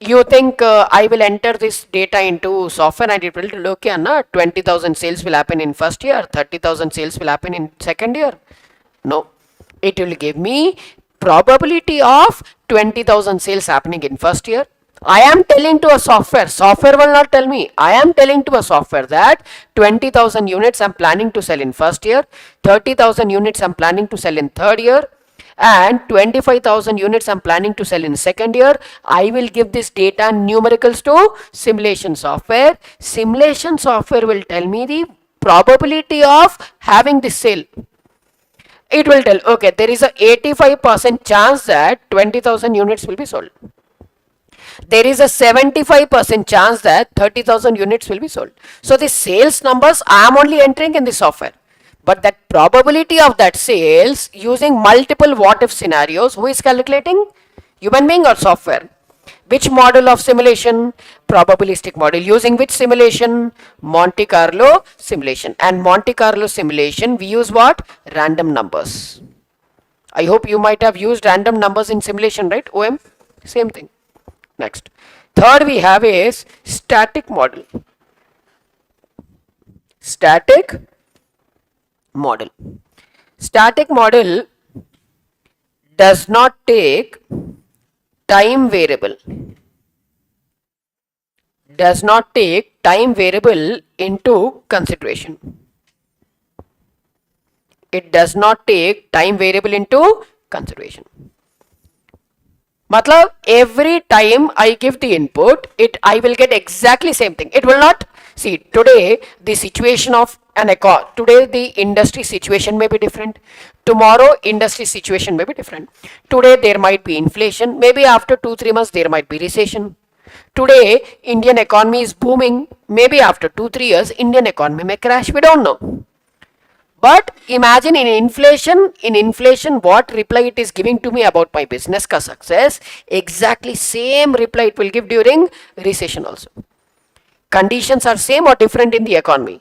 You think I will enter this data into software and it will tell, okay, Anna, 20,000 sales will happen in first year, 30,000 sales will happen in second year. No, it will give me probability of 20,000 sales happening in first year. I am telling to a software will not tell me. I am telling to a software that 20,000 units I am planning to sell in first year, 30,000 units I am planning to sell in third year, and 25,000 units I am planning to sell in second year. I will give this data numericals to simulation software. Simulation software will tell me the probability of having this sale. It will tell, okay, there is a 85% chance that 20,000 units will be sold. There is a 75% chance that 30,000 units will be sold. So the sales numbers I am only entering in the software. But that probability of that sales using multiple what if scenarios, who is calculating? Human being or software? Which model of simulation? Probabilistic model. Using which simulation? Monte Carlo simulation. And Monte Carlo simulation, we use what? Random numbers. I hope you might have used random numbers in simulation, right? OM? Same thing. Next. Third we have is static model. Static model. Static model does not take time variable. Does not take time variable into consideration. It does not take time variable into consideration. Matlab, every time I give the input, I will get exactly same thing. It will not, see, today the situation of an economy, today the industry situation may be different. Tomorrow industry situation may be different. Today there might be inflation. Maybe after 2-3 months there might be recession. Today Indian economy is booming. Maybe after 2-3 years Indian economy may crash. We don't know. But imagine in inflation, what reply it is giving to me about my business ka success, exactly same reply it will give during recession also. Conditions are same or different in the economy.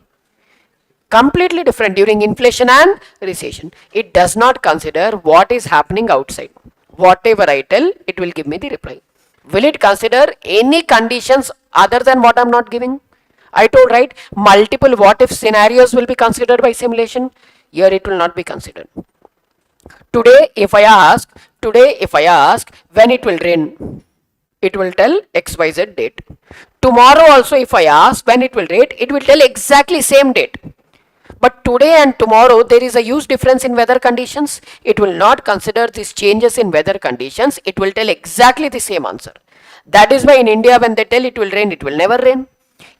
Completely different during inflation and recession. It does not consider what is happening outside. Whatever I tell, it will give me the reply. Will it consider any conditions other than what I'm not giving? I told, right, multiple what if scenarios will be considered by simulation. Here it will not be considered. Today if I ask when it will rain, it will tell XYZ date. Tomorrow also if I ask when it will rain, it will tell exactly same date. But today and tomorrow there is a huge difference in weather conditions. It will not consider these changes in weather conditions. It will tell exactly the same answer. That is why in India when they tell it will rain, it will never rain.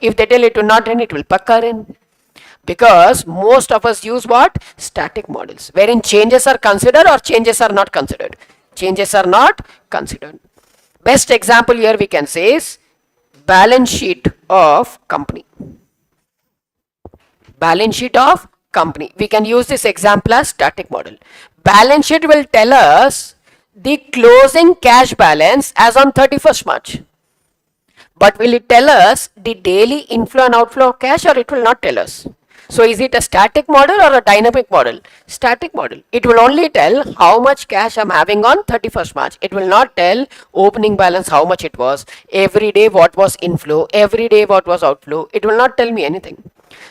If they tell it will not rain, it will pakka rain. Because most of us use what? Static models, wherein changes are considered or changes are not considered. Changes are not considered. Best example here we can say is balance sheet of company. Balance sheet of company. We can use this example as static model. Balance sheet will tell us the closing cash balance as on 31st March. But will it tell us the daily inflow and outflow of cash, or it will not tell us? So is it a static model or a dynamic model? Static model. It will only tell how much cash I'm having on 31st March. It will not tell opening balance how much it was, every day what was inflow, every day what was outflow. It will not tell me anything.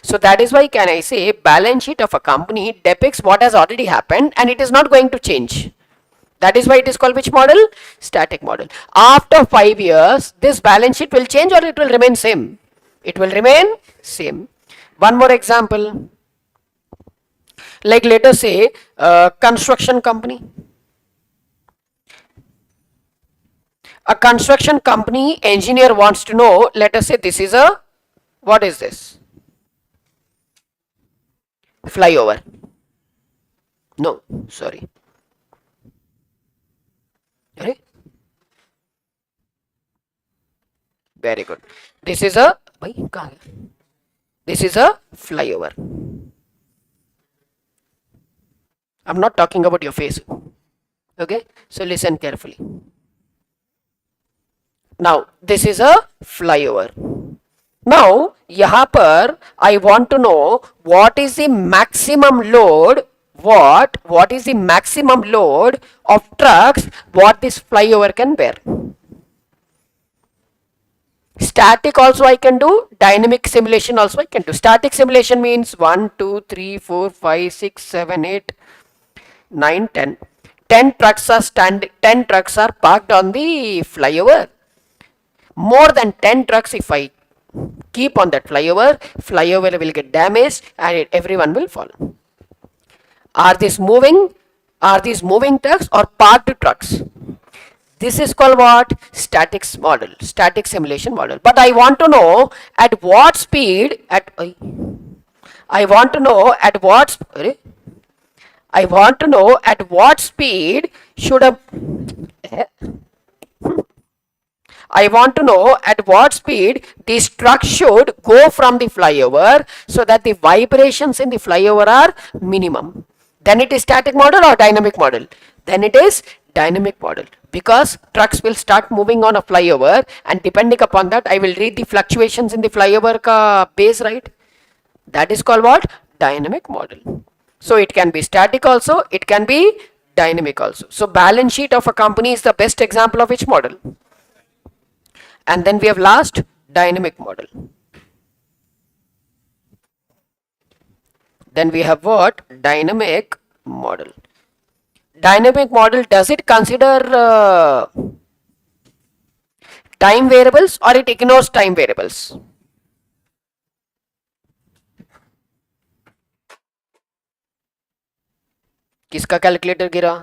So that is why can I say balance sheet of a company depicts what has already happened and it is not going to change. That is why it is called which model? Static model. After 5 years, this balance sheet will change or it will remain same? It will remain same. One more example. Like let us say construction company. A construction company engineer wants to know, let us say this is a, what is this? Flyover. No, sorry. Very good. This is a flyover. I'm not talking about your face. Okay, so listen carefully. Now this is a flyover. Now यहाँ पर I want to know what is the maximum load, what is the maximum load of trucks what this flyover can bear. Static also I can do, dynamic simulation also I can do. Static simulation means 1, 2, 3, 4, 5, 6, 7, 8, 9, 10. 10 trucks are standing, 10 trucks are parked on the flyover. More than 10 trucks if I keep on that flyover will get damaged and everyone will fall. Are these moving? Are these moving trucks or parked trucks? This is called what? Static model, static simulation model. But I want to know at what speed, I want to know at what speed should a I want to know at what speed this truck should go from the flyover so that the vibrations in the flyover are minimum. Then it is static model or dynamic model? Then it is dynamic model, because trucks will start moving on a flyover and depending upon that I will read the fluctuations in the flyover ka base, right? That is called what? Dynamic model. So it can be static also, it can be dynamic also. So balance sheet of a company is the best example of which model? And then we have last dynamic model. Then we have what? Dynamic model. Dynamic model, does it consider time variables or it ignores time variables? किसका calculator गिरा?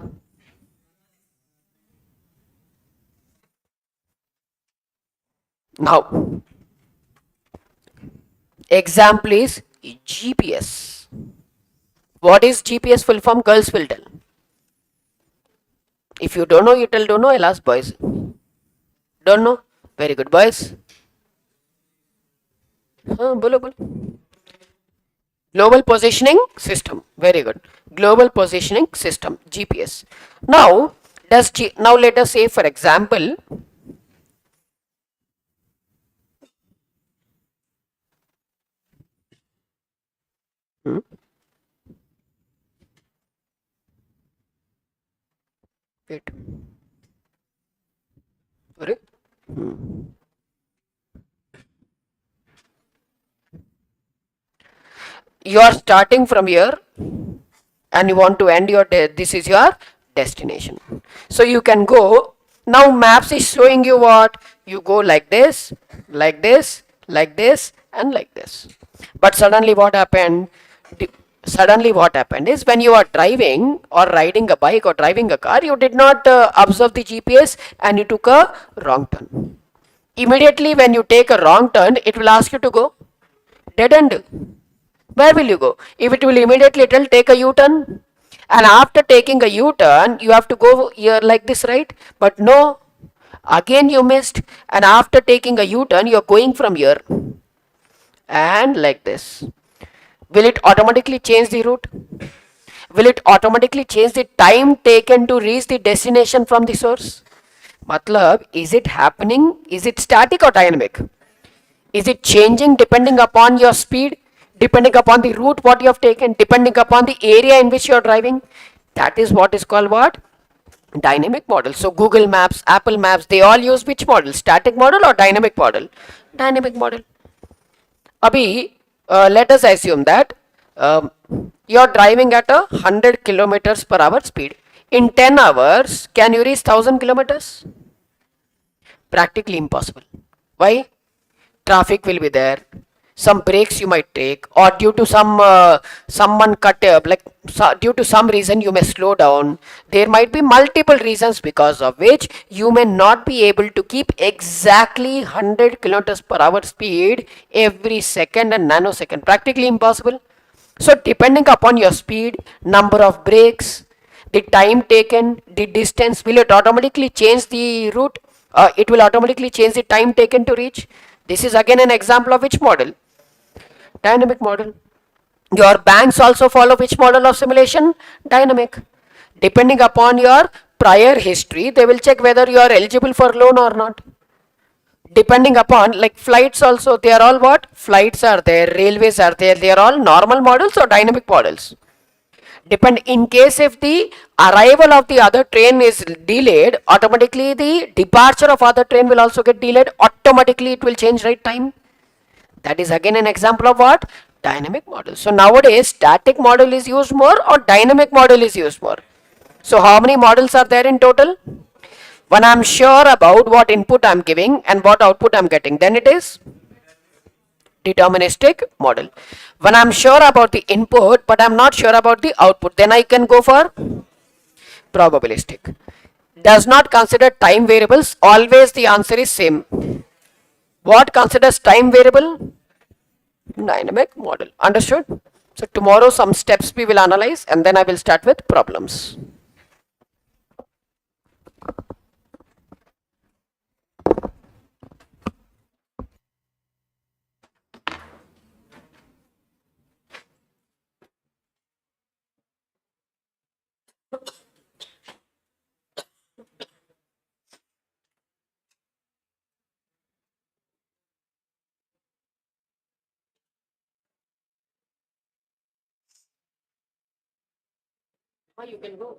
Now, example is GPS. What is GPS full form? Girls will tell. If you don't know, you tell don't know. I'll ask boys. Don't know? Very good, boys. Bolo. Global positioning system. Very good. Global positioning system, GPS. Now, now let us say, for example, Wait. Sorry. You are starting from here and you want to end your this is your destination. So you can go. Now maps is showing you what you go like this, like this, like this, and like this. But suddenly what happened? Suddenly what happened is when you are driving or riding a bike or driving a car, you did not observe the GPS and you took a wrong turn. Immediately when you take a wrong turn, it will ask you to go dead end. Where will you go? If it will immediately tell take a U-turn, and after taking a U-turn, you have to go here like this, right? But no, again you missed, and after taking a U-turn, you're going from here and like this. Will it automatically change the route? Will it automatically change the time taken to reach the destination from the source? Matlab, is it happening? Is it static or dynamic? Is it changing depending upon your speed, depending upon the route what you have taken, depending upon the area in which you are driving? That is what is called what? Dynamic model. So Google Maps, Apple Maps, they all use which model? Static model or dynamic model? Dynamic model. Abhi, let us assume that you are driving at a 100 kilometers per hour speed. In 10 hours, can you reach 1000 kilometers? Practically impossible. Why? Traffic will be there, some breaks you might take, or due to someone cut due to some reason you may slow down. There might be multiple reasons because of which you may not be able to keep exactly 100 kilometers per hour speed every second and nanosecond. Practically impossible. So depending upon your speed, number of breaks, the time taken, the distance, will it automatically change the route? It will automatically change the time taken to reach. This is again an example of which model? Dynamic model. Your banks also follow which model of simulation? Dynamic. Depending upon your prior history, they will check whether you are eligible for loan or not. Depending upon, like flights also, they are all what? Flights are there, railways are there, they are all normal models or dynamic models. Depend in case if the arrival of the other train is delayed, automatically the departure of other train will also get delayed. Automatically it will change right time. That is again an example of what? Dynamic model. So nowadays static model is used more or dynamic model is used more? So how many models are there in total? When I'm sure about what input I'm giving and what output I'm getting, then it is deterministic model. When I'm sure about the input but I'm not sure about the output, then I can go for probabilistic. Does not consider time variables. Always the answer is same. What considers time variable? Dynamic model. Understood? So tomorrow some steps we will analyze and then I will start with problems. You can go.